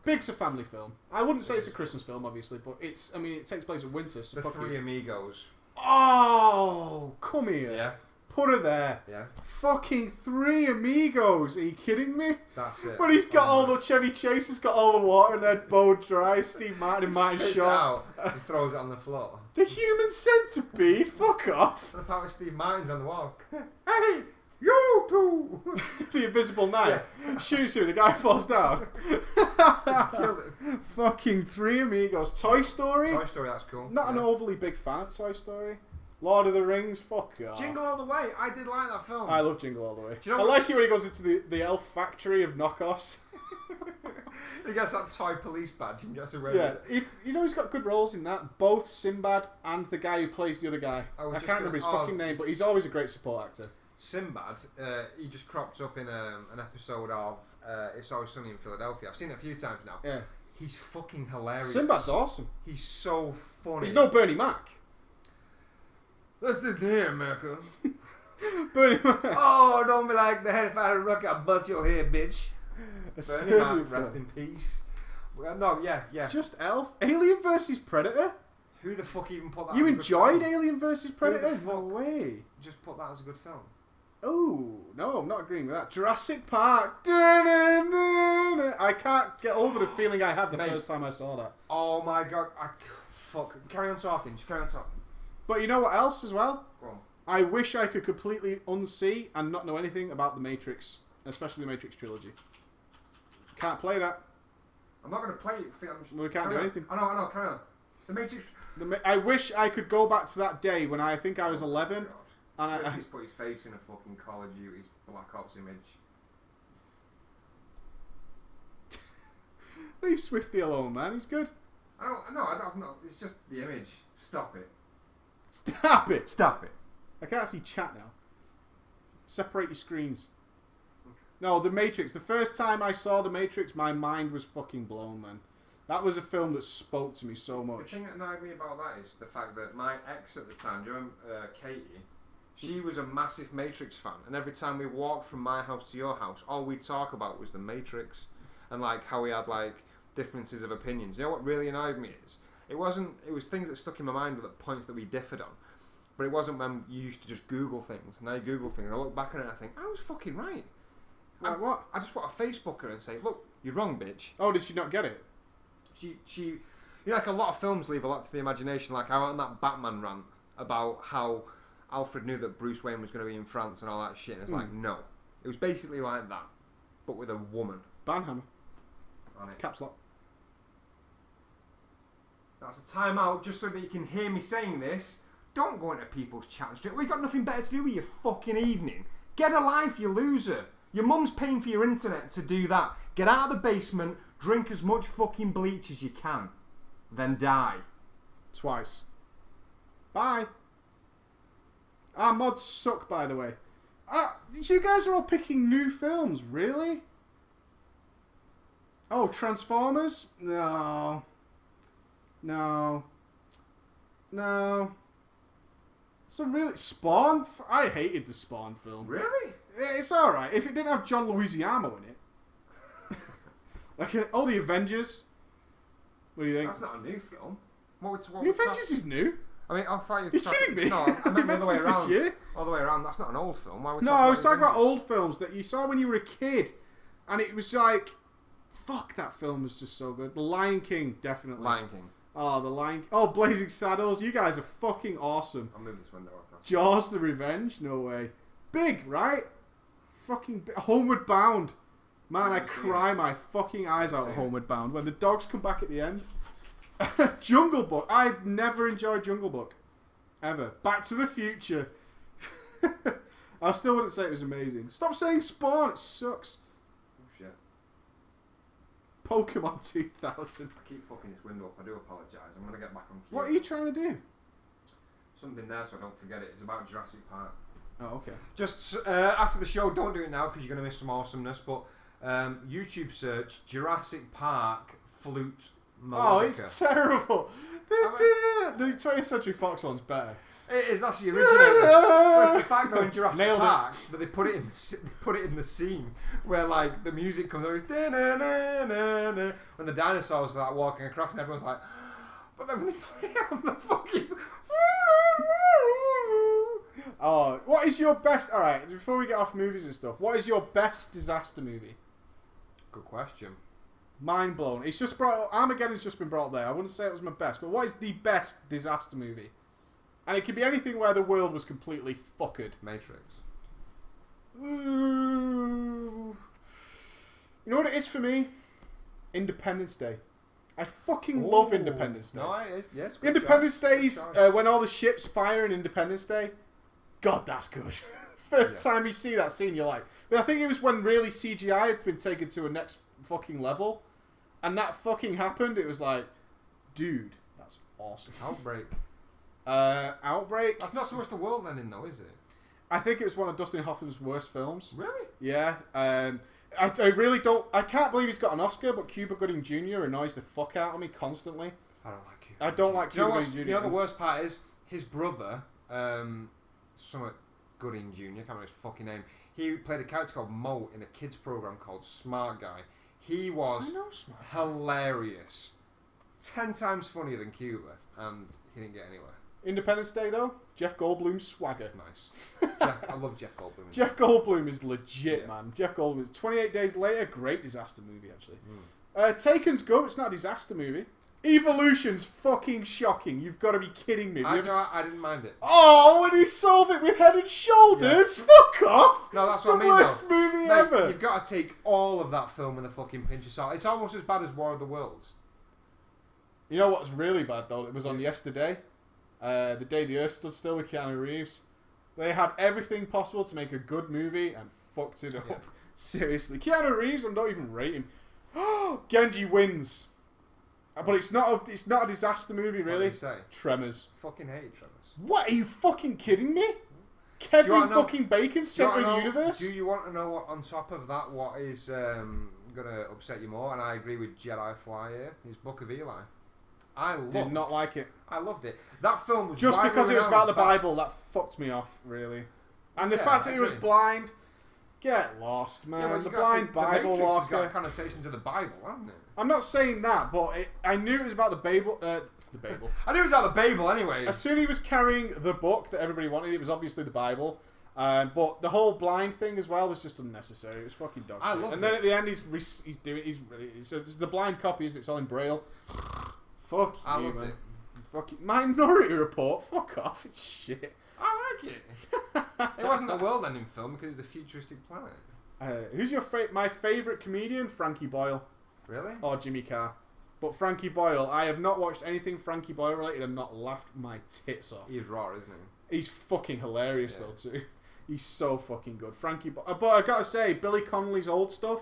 Big's a family film. I wouldn't say it's a Christmas film, obviously, but it takes place in winter. So the Three Amigos. Oh, come here. Yeah. Put her there. Yeah. Fucking Three Amigos. Are you kidding me? That's it. When he's got all the Chevy Chase has got all the water and they're bowed dry. Steve Martin and Martin Short. He throws it on the floor. The Human Centipede. Fuck off. The part with Steve Martin's on the wall. Hey, you two. The Invisible Knight. Yeah. Shoots him. The guy falls down. Killed it. Fucking Three Amigos. Toy Story. Toy Story. That's cool. Not an overly big fan of Toy Story. Lord of the Rings, fuck off. Jingle All the Way, I did like that film. I love Jingle All the Way. Do you know I like it when he goes into the elf factory of knockoffs. He gets that toy police badge and gets away with it. He's got good roles in that. Both Sinbad and the guy who plays the other guy. I can't remember his fucking name, but he's always a great support actor. Sinbad, he just cropped up in an episode of It's Always Sunny in Philadelphia. I've seen it a few times now. Yeah. He's fucking hilarious. Sinbad's awesome. He's so funny. He's no Bernie Mac. Listen here, America. Bernie Mac. Oh, don't be like the head if I had a rock, I'll bust your head, bitch. Bernie Mac, rest in peace. Well, no, yeah. Just Elf. Alien vs Predator? Who the fuck even put that You as a good enjoyed film? Alien vs Predator? Who the No fuck way. Just put that as a good film. Oh, no, I'm not agreeing with that. Jurassic Park. I can't get over the feeling I had the first time I saw that. Oh my god. Fuck. Carry on talking. Just carry on talking. But you know what else as well? Go on. I wish I could completely unsee and not know anything about The Matrix, especially the Matrix trilogy. Can't play that. I'm not going to play it. We can't do anything. I know, carry on. The Matrix. I wish I could go back to that day when I think I was 11. And He's put his face in a fucking Call of Duty Black Ops image. Leave Swifty alone, man. He's good. I don't know. It's just the image. Stop it. Stop it. Stop it. I can't see chat now. Separate your screens. Okay. No, The Matrix. The first time I saw The Matrix, my mind was fucking blown, man. That was a film that spoke to me so much. The thing that annoyed me about that is the fact that my ex at the time, do you remember Katie? She was a massive Matrix fan, and every time we walked from my house to your house, all we'd talk about was The Matrix, and like how we had like differences of opinions. You know what really annoyed me is it was things that stuck in my mind with the points that we differed on, but it wasn't when you used to just Google things. And I Google things, and I look back on it and I think I was fucking right. Like what? I just want to Facebook her and say, look, you're wrong, bitch. Oh, did she not get it? She, you know, like a lot of films leave a lot to the imagination. Like I went on that Batman rant about how Alfred knew that Bruce Wayne was going to be in France and all that shit. And it's like, no. It was basically like that, but with a woman. Banhammer. On it. Caps lock. That's a timeout just so that you can hear me saying this. Don't go into people's chat straight. We've got nothing better to do with your fucking evening. Get a life, you loser. Your mum's paying for your internet to do that. Get out of the basement, drink as much fucking bleach as you can, then die. Twice. Bye. Our mods suck, by the way. You guys are all picking new films, really? Oh, Transformers? No. Some really... Spawn? I hated the Spawn film. Really? It's alright. If it didn't have John Leguizamo in it. Like, all the Avengers. What do you think? That's not a new film. The Avengers is new. I mean, I'll fight you. You're kidding me? No, I meant the other way around. This year? All the way around. That's not an old film. Why No, I was talking about old films that you saw when you were a kid. And it was like... Fuck, that film was just so good. The Lion King, definitely. Lion King. Oh, The Lion King. Oh, Blazing Saddles. You guys are fucking awesome. I'll move this window across. Jaws, The Revenge. No way. Big, right? Fucking big. Homeward Bound. Man, I cry my fucking eyes out at Homeward Bound when the dogs come back at the end. Jungle Book. I've never enjoyed Jungle Book. Ever. Back to the Future. I still wouldn't say it was amazing. Stop saying Spawn. It sucks. Oh, shit. Pokemon 2000. I keep fucking this window up. I do apologise. I'm going to get back on cue. What are you trying to do? Something there so I don't forget it. It's about Jurassic Park. Oh, okay. Just after the show, don't do it now because you're going to miss some awesomeness, but YouTube search Jurassic Park flute melodica. Oh, it's terrible. The 20th Century Fox one's better. It is. That's the original. But it's the fact though in Jurassic Nailed Park that they put it in the scene where like the music comes on, it's when the dinosaurs start walking across and everyone's like, but then when they play it on the fucking. Oh, what is your best? All right, before we get off movies and stuff, what is your best disaster movie? Good question. Mind blown. It's just brought. Armageddon's just been brought there. I wouldn't say it was my best, but what is the best disaster movie? And it could be anything where the world was completely fuckered. Matrix. Ooh. You know what it is for me? Independence Day. I fucking love Independence Day. No, it is. Yes. Independence Day's when all the ships fire in Independence Day. God, that's good. First time you see that scene, you're like... But I think it was when really CGI had been taken to a next fucking level. And that fucking happened. It was like, dude, that's awesome. Outbreak. Outbreak? That's not so much the world ending though, is it? I think it was one of Dustin Hoffman's worst films. Really? Yeah. I really don't... I can't believe he's got an Oscar, but Cuba Gooding Jr. annoys the fuck out of me constantly. I don't like Cuba. I don't like Cuba Gooding Jr. You know the worst part is his brother, somewhat Gooding Jr. I can't remember his fucking name. He played a character called Mo in a kids program called Smart Guy. He was hilarious, 10 times funnier than Cuba, and he didn't get anywhere. Independence Day though, Jeff Goldblum's swagger. Nice. I love Jeff Goldblum. Jeff Goldblum is legit, man. Jeff Goldblum is 28 Days Later, great disaster movie actually. Taken's good. It's not a disaster movie. Evolution's fucking shocking. You've got to be kidding me. I didn't mind it. Oh, when he solved it with Head and Shoulders, fuck off! No, that's the what I mean. Worst movie ever. You've got to take all of that film with a fucking pinch of salt. It's almost as bad as War of the Worlds. You know what's really bad though? It was on yesterday. The Day the Earth Stood Still with Keanu Reeves. They had everything possible to make a good movie and fucked it up. Yeah. Seriously. Keanu Reeves, I'm not even rating. Genji wins. But it's not a disaster movie, really. What did you say? Tremors. Fucking hate Tremors. What? Are you fucking kidding me? Kevin fucking Bacon, Centre of the Universe? Do you want to know what, on top of that, what is going to upset you more? And I agree with Jedi Fly here. His Book of Eli. Did not like it. I loved it. That film was just because it was about the bad. Bible. That fucked me off, really. And the Yeah, fact that I he was agree. blind. Get lost, man. Yeah, the blind Bible the Matrix has walker. got connotations of the Bible, hasn't it? I'm not saying that, but I knew it was about the Babel. The Babel. I knew it was out of the Babel anyway. As soon as he was carrying the book that everybody wanted, it was obviously the Bible. But the whole blind thing as well was just unnecessary. It was fucking dog shit. And then at the end, he's it's the blind copy, isn't it? It's all in Braille. Fuck I you, loved man. it. Fucking Minority Report. Fuck off. It's shit. I like it. It wasn't a world-ending film because it was a futuristic planet. Who's my favourite comedian? Frankie Boyle. Really? Or Jimmy Carr. But Frankie Boyle, I have not watched anything Frankie Boyle related and not laughed my tits off. He's raw, isn't he? He's fucking hilarious though too. He's so fucking good. Frankie Boyle. But I've got to say, Billy Connolly's old stuff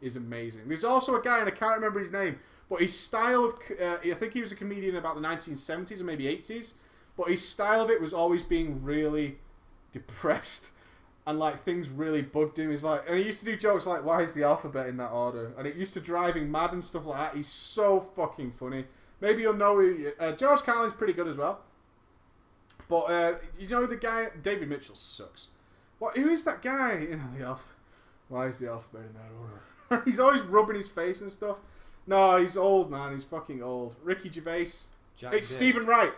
is amazing. There's also a guy, and I can't remember his name, but his style of... I think he was a comedian about the 1970s or maybe 80s, but his style of it was always being really depressed. And like things really bugged him. He's like, and he used to do jokes like, "Why is the alphabet in that order?" And it used to drive him mad and stuff like that. He's so fucking funny. Maybe you'll know George Carlin's pretty good as well. But you know the guy David Mitchell sucks. What? Who is that guy? You know, why is the alphabet in that order? He's always rubbing his face and stuff. No, he's old, man. He's fucking old. Ricky Gervais. It's Stephen Wright.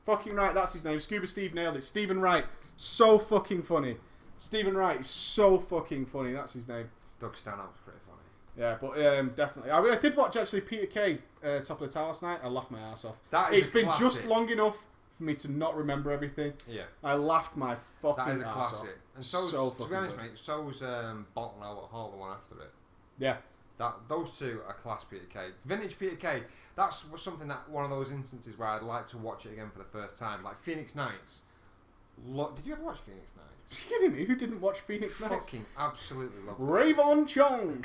Fucking right. That's his name. Scuba Steve nailed it. Stephen Wright. So fucking funny. Stephen Wright is so fucking funny. That's his name. Doug Stanhope's pretty funny. Yeah, but definitely. I did watch actually Peter Kay, Top of the Tower last night. I laughed my ass off. It's been just long enough for me to not remember everything. Yeah. I laughed my fucking ass off. That is a classic. And to be honest, good. mate, so's Bolton Albert Hall, the one after it. Yeah. Those two are class Peter Kay. Vintage Peter Kay, that's something that one of those instances where I'd like to watch it again for the first time. Like Phoenix Nights. Did you ever watch Phoenix Nights? Are you kidding me? Who didn't watch Phoenix Nights? Fucking absolutely love it. Ravon Chong.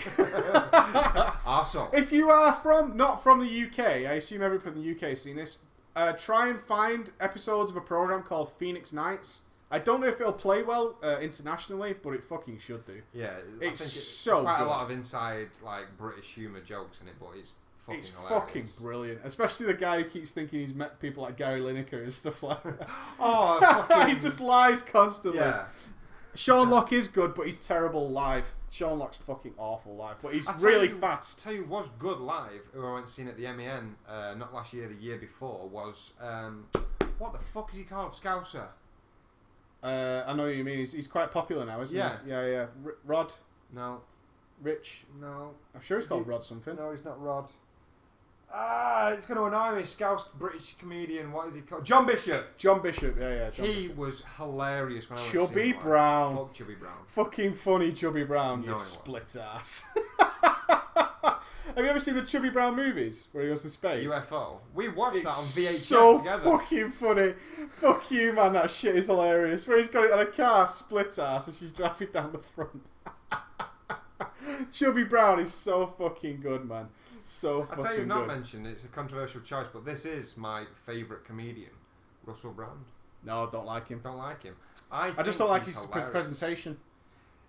Arsehole. If you are not from the UK, I assume everybody in the UK has seen this. Try and find episodes of a program called Phoenix Nights. I don't know if it'll play well internationally, but it fucking should do. Yeah, it's I think so quite good. a lot of inside like British humour jokes in it, but it's fucking hilarious. Fucking brilliant. Especially the guy who keeps thinking he's met people like Gary Lineker and stuff like that. Oh, he just lies constantly. Yeah. Sean Locke is good, but he's terrible live. Sean Locke's fucking awful live, but he's really fast. Tell you was good live, who I went seen at the MEN, not last year, the year before, was what the fuck is he called? Scouser. I know what you mean. He's quite popular now, isn't he? Yeah. Rod? No. Rich? No. I'm sure he's called Rod something. No, he's not Rod. It's going to annoy me. Scouse British comedian. What is he called? John Bishop. John Bishop. Yeah. He was hilarious when I went Chubby to see him. Brown. Fuck Chubby Brown. Fucking funny Chubby Brown. No, You he split ass. Have you ever seen the Chubby Brown movies where he goes to space? UFO. We watched that on VHS so together. Fucking funny. Fuck you, man. That shit is hilarious. Where he's got it on a car, split ass, and she's driving down the front. Chubby Brown is so fucking good, man. So fucking good. I tell you, you've not mentioned it's a controversial choice, but this is my favourite comedian, Russell Brand. No, I don't like him. Don't like him. I just don't like his presentation.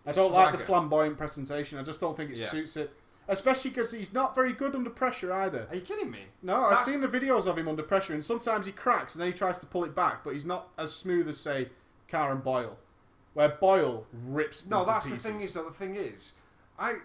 I don't like the flamboyant presentation. I just don't think it suits it. Especially because he's not very good under pressure either. Are you kidding me? No, I've seen the videos of him under pressure, and sometimes he cracks and then he tries to pull it back, but he's not as smooth as, say, Carr and Boyle, where Boyle rips them to pieces. The thing is, though. The thing is, I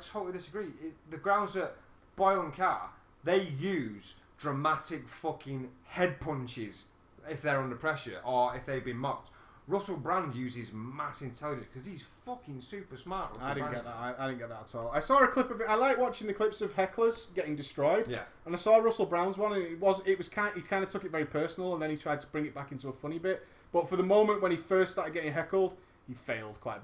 totally disagree. The grounds that Boyle and Carr, they use dramatic fucking head punches if they're under pressure or if they've been mocked. Russell Brand uses mass intelligence because he's fucking super smart. I didn't get that. I didn't get that at all. I saw a clip of it. I like watching the clips of hecklers getting destroyed. Yeah. And I saw Russell Brand's one, and he kind of took it very personal, and then he tried to bring it back into a funny bit. But for the moment when he first started getting heckled, he failed quite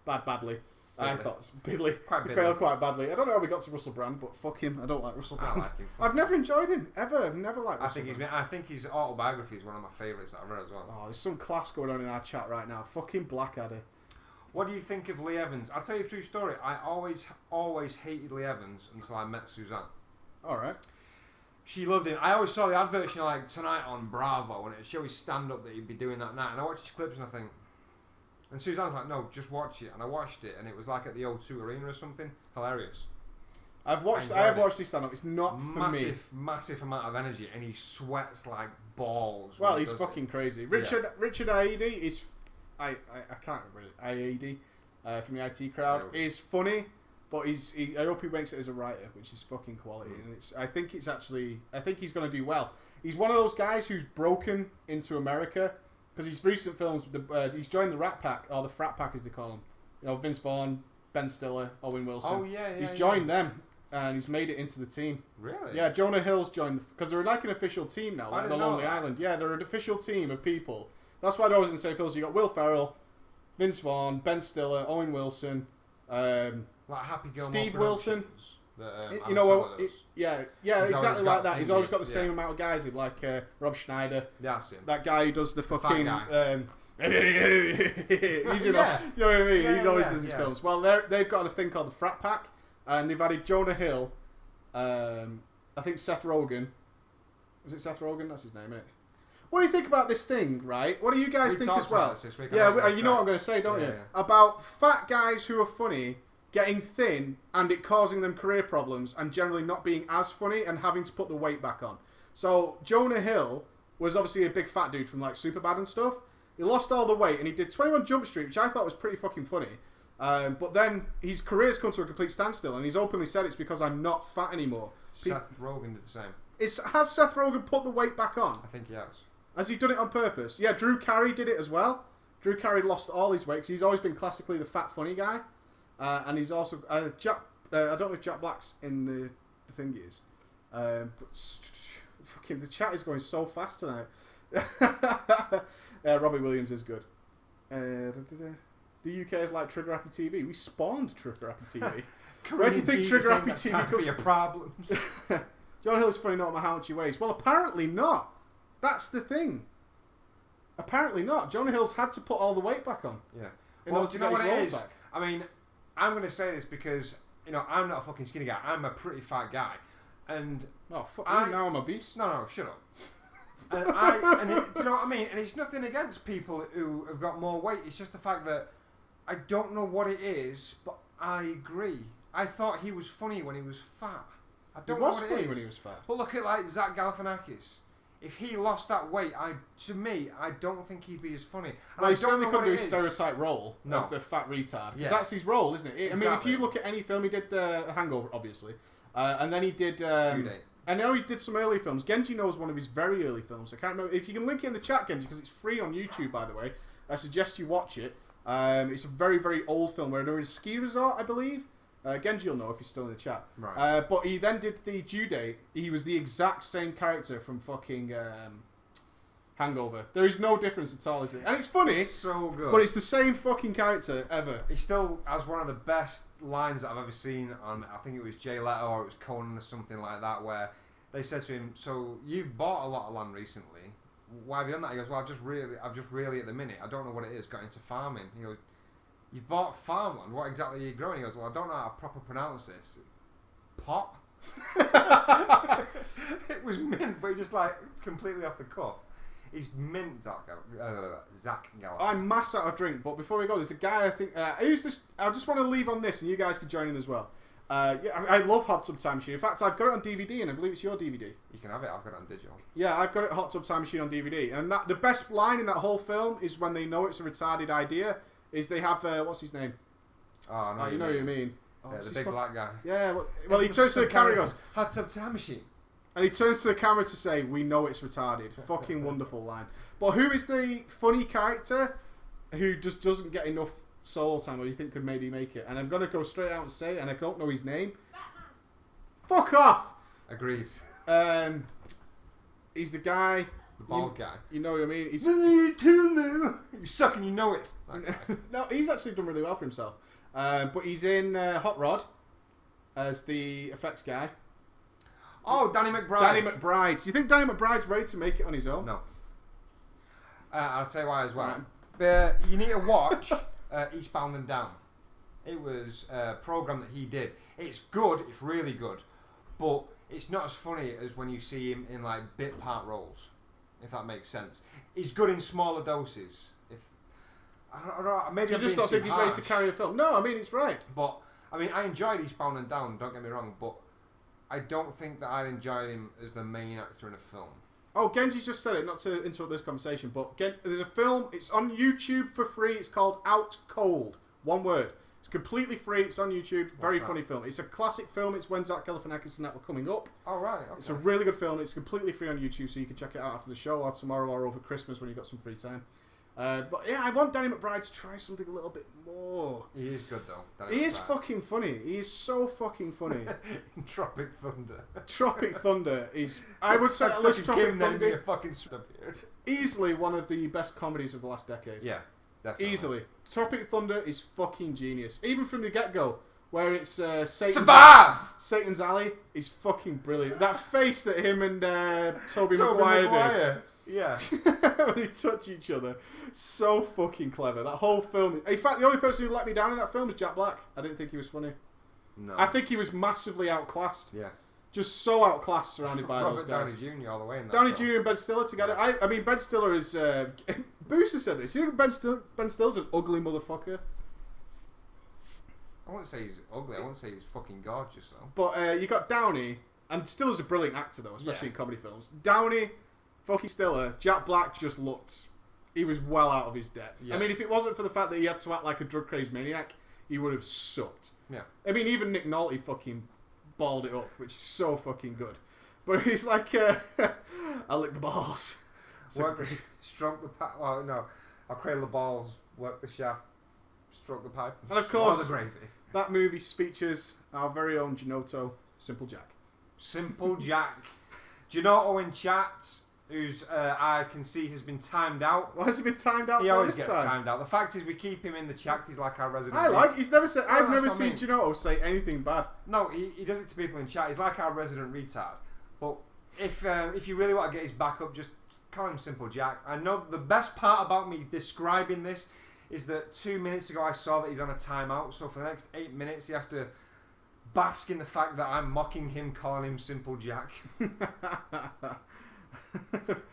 badly. I thought it was Bidley. Quite He Bidley. failed quite badly. I don't know how we got to Russell Brand, but fuck him. I don't like Russell I Brand. like him. I've never enjoyed him ever. I've never liked. I Russell think Brand. I think his autobiography is one of my favourites that I've read as well. Oh, there's some class going on in our chat right now. Fucking Blackadder. What do you think of Lee Evans? I'll tell you a true story. I always hated Lee Evans until I met Suzanne. All right. She loved him. I always saw the adverts, you know, like tonight on Bravo, and it'd show his stand-up that he'd be doing that night. And I watched his clips and I think, and Suzanne's like, no, just watch it. And I watched it, and it was like at the O2 Arena or something. Hilarious. I have watched his stand-up. It's not for me. Massive amount of energy, and he sweats like balls. Well, he's fucking crazy. Richard Aidi is, I can't remember Aidi from the IT crowd is funny, but I hope he makes it as a writer, which is fucking quality. And I think he's going to do well. He's one of those guys who's broken into America because his recent films. He's joined the Rat Pack, or the Frat Pack as they call them. You know, Vince Vaughn, Ben Stiller, Owen Wilson. Oh yeah. He's joined them. And he's made it into the team. Really? Yeah, Jonah Hill's joined because they're like an official team now, like the Lonely Island. Yeah, they're an official team of people. That's why I was in the same films. You got Will Ferrell, Vince Vaughn, Ben Stiller, Owen Wilson, like Happy Gilmore Steve Wilson. That, you know what? Yeah, exactly like that. He's always got the yeah. same amount of guys, like Rob Schneider. Yeah, that's him. That guy who does the fucking. He's you know what I mean. Yeah, he always does his films. Well, they've got a thing called the Frat Pack. And they've added Jonah Hill, I think Seth Rogen. Is it Seth Rogen? That's his name, isn't it? What do you think about this thing, right? What do you guys think as well? You know what I'm going to say, don't you? Yeah. About fat guys who are funny getting thin and it causing them career problems and generally not being as funny and having to put the weight back on. So Jonah Hill was obviously a big fat dude from like Superbad and stuff. He lost all the weight and he did 21 Jump Street, which I thought was pretty fucking funny. But then his career's come to a complete standstill, and he's openly said it's because I'm not fat anymore. Seth Rogen did the same. Has Seth Rogen put the weight back on? I think he has. Has he done it on purpose? Yeah, Drew Carey did it as well. Drew Carey lost all his weight because he's always been classically the fat funny guy, and he's also I don't know if Jack Black's in the thing he is, but fucking the chat is going so fast tonight. Robbie Williams is good. The UK is like Trigger Happy TV. We spawned Trigger Happy TV. Where do you think Trigger Happy TV comes for your problems? Jonah Hill's funny no matter how much he weighs. Well, apparently not. That's the thing. Apparently not. Jonah Hill's had to put all the weight back on. Yeah. In order to get his roles back. I mean, I'm going to say this because, you know, I'm not a fucking skinny guy. I'm a pretty fat guy. And... Oh, fuck you, now I'm obese. No, shut up. Do you know what I mean? And it's nothing against people who have got more weight. It's just the fact that I don't know what it is, but I agree. I thought he was funny when he was fat. I don't know what it is. He was funny when he was fat. But look at like Zach Galifianakis. If he lost that weight, I don't think he'd be as funny. And well, he certainly couldn't do a his stereotype role of the fat retard. Because that's his role, isn't it? Exactly. I mean, if you look at any film, he did The Hangover, obviously. And then he did... Due Date. I know he did some early films. Genji knows one of his very early films. I can't remember. If you can link it in the chat, Genji, because it's free on YouTube, by the way. I suggest you watch it. It's a very, very old film where they're in a ski resort, I believe. Genji will know if he's still in the chat. Right. But he then did the Due Date. He was the exact same character from fucking Hangover. There is no difference at all, is it? And it's funny. It's so good. But it's the same fucking character ever. He still has one of the best lines that I've ever seen on, I think it was Jay Leto or it was Conan or something like that, where they said to him, so you've bought a lot of land recently. Why have you done that? He goes, well, I've just really at the minute, I don't know what it is, got into farming. He goes, you've bought farmland, what exactly are you growing? He goes, well, I don't know how to proper pronounce this. Pot? It was mint, but he just like completely off the cuff. He's mint, Zach Galifianakis. I'm mass out of drink, but before we go, there's a guy I think... who's this? I just want to leave on this, and you guys can join in as well. I love Hot Tub Time Machine. In fact, I've got it on DVD, and I believe it's your DVD. You can have it. I've got it on digital. Yeah, I've got it Hot Tub Time Machine on DVD. And the best line in that whole film is when they know it's a retarded idea, is they have... what's his name? Oh, no. You know what you mean. Yeah, the big black guy. Yeah, well he turns to the camera and goes... Hot Tub Time Machine. And he turns to the camera to say, we know it's retarded. Fucking wonderful line. But who is the funny character who just doesn't get enough solo time or you think could maybe make it? And I'm going to go straight out and say it, and I don't know his name. Batman. Fuck off! Agreed. He's the guy... The bald guy. You know what I mean? He's... You suck and you know it. No, he's actually done really well for himself. But he's in Hot Rod as the effects guy. Oh, Danny McBride. Danny McBride. Do you think Danny McBride's ready to make it on his own? No. I'll tell you why as well. But you need to watch Eastbound and Down. It was a program that he did. It's good. It's really good. But it's not as funny as when you see him in like bit part roles, if that makes sense. He's good in smaller doses. I don't know, maybe you just don't think he's ready to carry a film? No, I mean it's right. But I mean, I enjoyed Eastbound and Down. Don't get me wrong, but I don't think that I'd enjoy him as the main actor in a film. Oh, Genji's just said it, not to interrupt this conversation, but there's a film. It's on YouTube for free. It's called Out Cold. One word. It's completely free. It's on YouTube. Very funny film. It's a classic film. It's when Zach Galifianakis and that were coming up. Oh, right. Okay. It's a really good film. It's completely free on YouTube, so you can check it out after the show or tomorrow or over Christmas when you've got some free time. But yeah, I want Danny McBride to try something a little bit more. He is good though. He is fucking funny. He is so fucking funny. Tropic Thunder. Tropic Thunder is, I would say, at least Tropic Thunder, easily one of the best comedies of the last decade. Yeah, definitely. Easily. Tropic Thunder is fucking genius. Even from the get-go, where it's Satan's Alley is fucking brilliant. That face that him and Tobey Maguire do. Yeah. When they touch each other. So fucking clever. That whole film. In fact, the only person who let me down in that film was Jack Black. I didn't think he was funny. No. I think he was massively outclassed. Yeah. Just so outclassed surrounded by those guys. Downey Jr. all the way in that Downey film. Jr. and Ben Stiller together. Yeah. I mean, Ben Stiller is... Booster said this. You think Ben Stiller's an ugly motherfucker? I wouldn't say he's ugly. I wouldn't say he's fucking gorgeous, though. But you got Downey, and Stiller's a brilliant actor, though, especially in comedy films. Downey... Fucking Stiller, Jack Black just looked... He was well out of his depth. Yeah. I mean, if it wasn't for the fact that he had to act like a drug-crazed maniac, he would have sucked. Yeah. I mean, even Nick Nolte fucking balled it up, which is so fucking good. But he's like, I lick the balls. Stroke the pipe. Well, no. I'll cradle the balls, work the shaft, stroke the pipe. And of course, the gravy. That movie features our very own Ginotto, Simple Jack. Simple Jack. Ginotto in chat, who's I can see has been timed out. Why has he been timed out? He always gets timed out. The fact is, we keep him in the chat. He's like our resident. He's never said. I've never seen Ginotto say anything bad. No, he does it to people in chat. He's like our resident retard. But if you really want to get his back up, just call him Simple Jack. I know the best part about me describing this is that 2 minutes ago I saw that he's on a timeout. So for the next 8 minutes, he has to bask in the fact that I'm mocking him, calling him Simple Jack.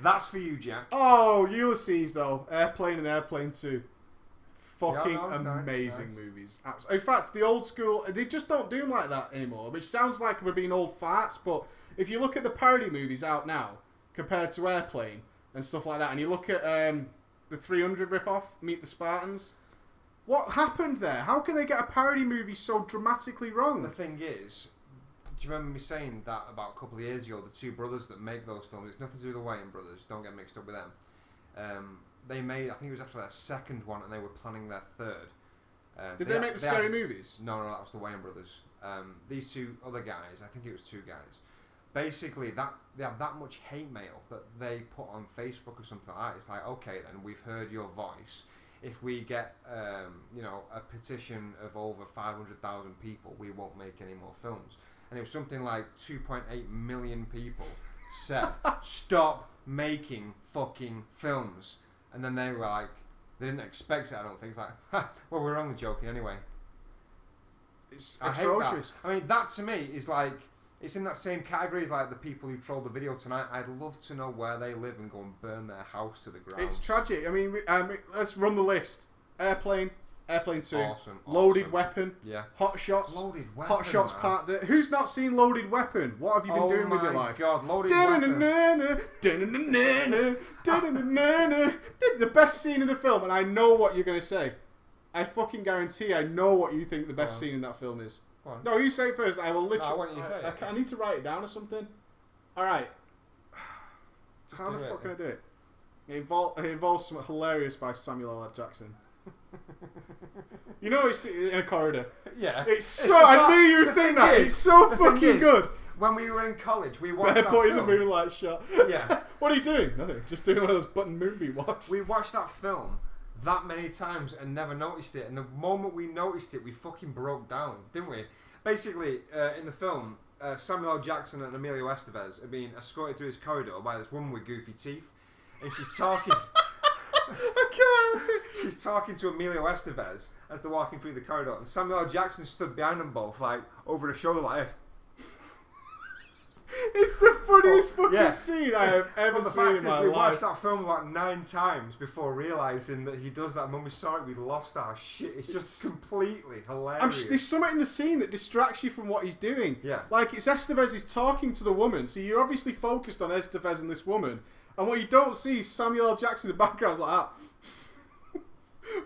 That's for you, Jack. Oh, Ulysses though, Airplane and Airplane 2, fucking amazing movies. In fact, the old school, they just don't do them like that anymore. Which sounds like we're being old farts, but if you look at the parody movies out now compared to Airplane and stuff like that, and you look at the 300 ripoff, Meet the Spartans. What happened there? How can they get a parody movie so dramatically wrong? The thing is, do you remember me saying that about a couple of years ago? The two brothers that make those films, it's nothing to do with the Wayans brothers, don't get mixed up with them. They made, I think it was after their second one, and they were planning their third. Did they make the scary movies? No, that was the Wayans brothers. These two other guys, I think it was two guys, basically they have that much hate mail that they put on Facebook or something like that. It's like, okay then, we've heard your voice. If we get a petition of over 500,000 people, we won't make any more films. And it was something like 2.8 million people said, stop making fucking films. And then they were like, they didn't expect it, I don't think. It's like, well, we're only joking anyway. It's atrocious. Hate that. I mean, that to me is like, it's in that same category as like the people who trolled the video tonight. I'd love to know where they live and go and burn their house to the ground. It's tragic. I mean, let's run the list. Airplane 2, awesome. Loaded Weapon, yeah. Hot Shots, Loaded Weapon, Hot Shots Part D. Who's not seen Loaded Weapon? What have you been doing with your life? Oh my God, Loaded Weapon. The best scene in the film, and I know what you're going to say. I fucking guarantee I know what you think the best scene in that film is. No, you say it first. I will literally. No, I want you to say it. I need to write it down or something. Alright. How the fuck can I do it? It involves something hilarious by Samuel L. Jackson. You know, it's in a corridor. Yeah. It's so. I knew you would think that. It's so fucking good. When we were in college, we watched that film. film. In the moonlight shot. Yeah. What are you doing? Nothing. Just doing one of those button movie walks. We watched that film that many times and never noticed it. And the moment we noticed it, we fucking broke down, didn't we? Basically, in the film, Samuel L. Jackson and Emilio Estevez are being escorted through this corridor by this woman with goofy teeth, and she's talking. She's talking to Emilio Estevez as they're walking through the corridor, and Samuel L. Jackson stood behind them both, like over the shoulder, like. It's the funniest fucking scene I have ever seen in my life. We watched that film like 9 times before realising that he does that. And when we saw it, we lost our shit. It's just completely hilarious. There's something in the scene that distracts you from what he's doing. Yeah. Like, it's Estevez is talking to the woman, so you're obviously focused on Estevez and this woman. And what you don't see is Samuel L. Jackson in the background like that.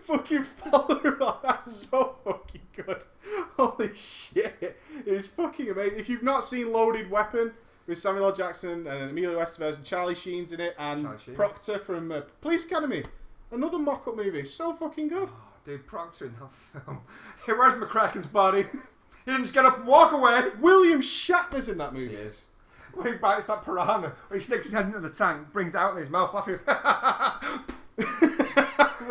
Fucking follow her like that. So fucking good. Holy shit. It's fucking amazing. If you've not seen Loaded Weapon with Samuel L. Jackson and Emilio Estevez and Charlie Sheen's in it and Proctor from Police Academy. Another mock-up movie. So fucking good. Oh, dude, Proctor in that film. Hey, where's McCracken's body? He didn't just get up and walk away. William Shatner's in that movie. He is. When he bites that piranha, when he sticks his head into the tank, brings it out in his mouth, laughing.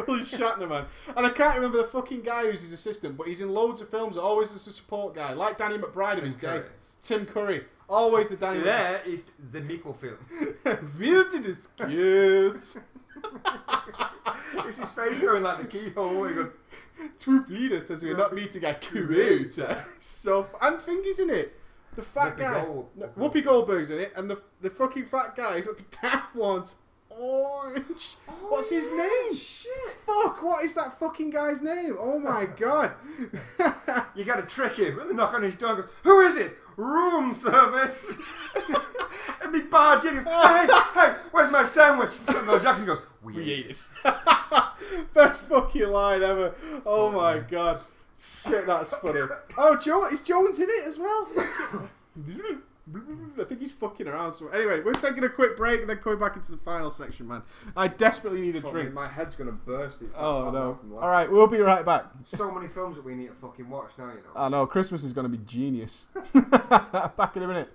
William Shatner, man. And I can't remember the fucking guy who's his assistant, but he's in loads of films, always as a support guy, like Danny McBride of his day. Tim Curry. Always the Danny There is the Mikkel film. Wilted is cute. It's his face going like the keyhole. He goes, Troop leader says we're not meeting a commuter. So, and Fingy's in it. The fat guy. Whoopi Goldberg's in it, and the fucking fat guy is at the tap wants orange. What's his name? Shit. Fuck, what is that fucking guy's name? Oh my god. You gotta trick him. And they knock on his door and goes, who is it? Room service. And they barge in and goes, hey, where's my sandwich? And Samuel Jackson goes, we ate it. Best fucking line ever. Oh my god. Shit, that's funny. Oh, is Jones in it as well? I think he's fucking around somewhere. Anyway, we're taking a quick break and then coming back into the final section, man. I desperately need a drink. My head's gonna burst. It's oh no. Alright, we'll be right back. So many films that we need to fucking watch now, you know. I know, Christmas is gonna be genius. Back in a minute.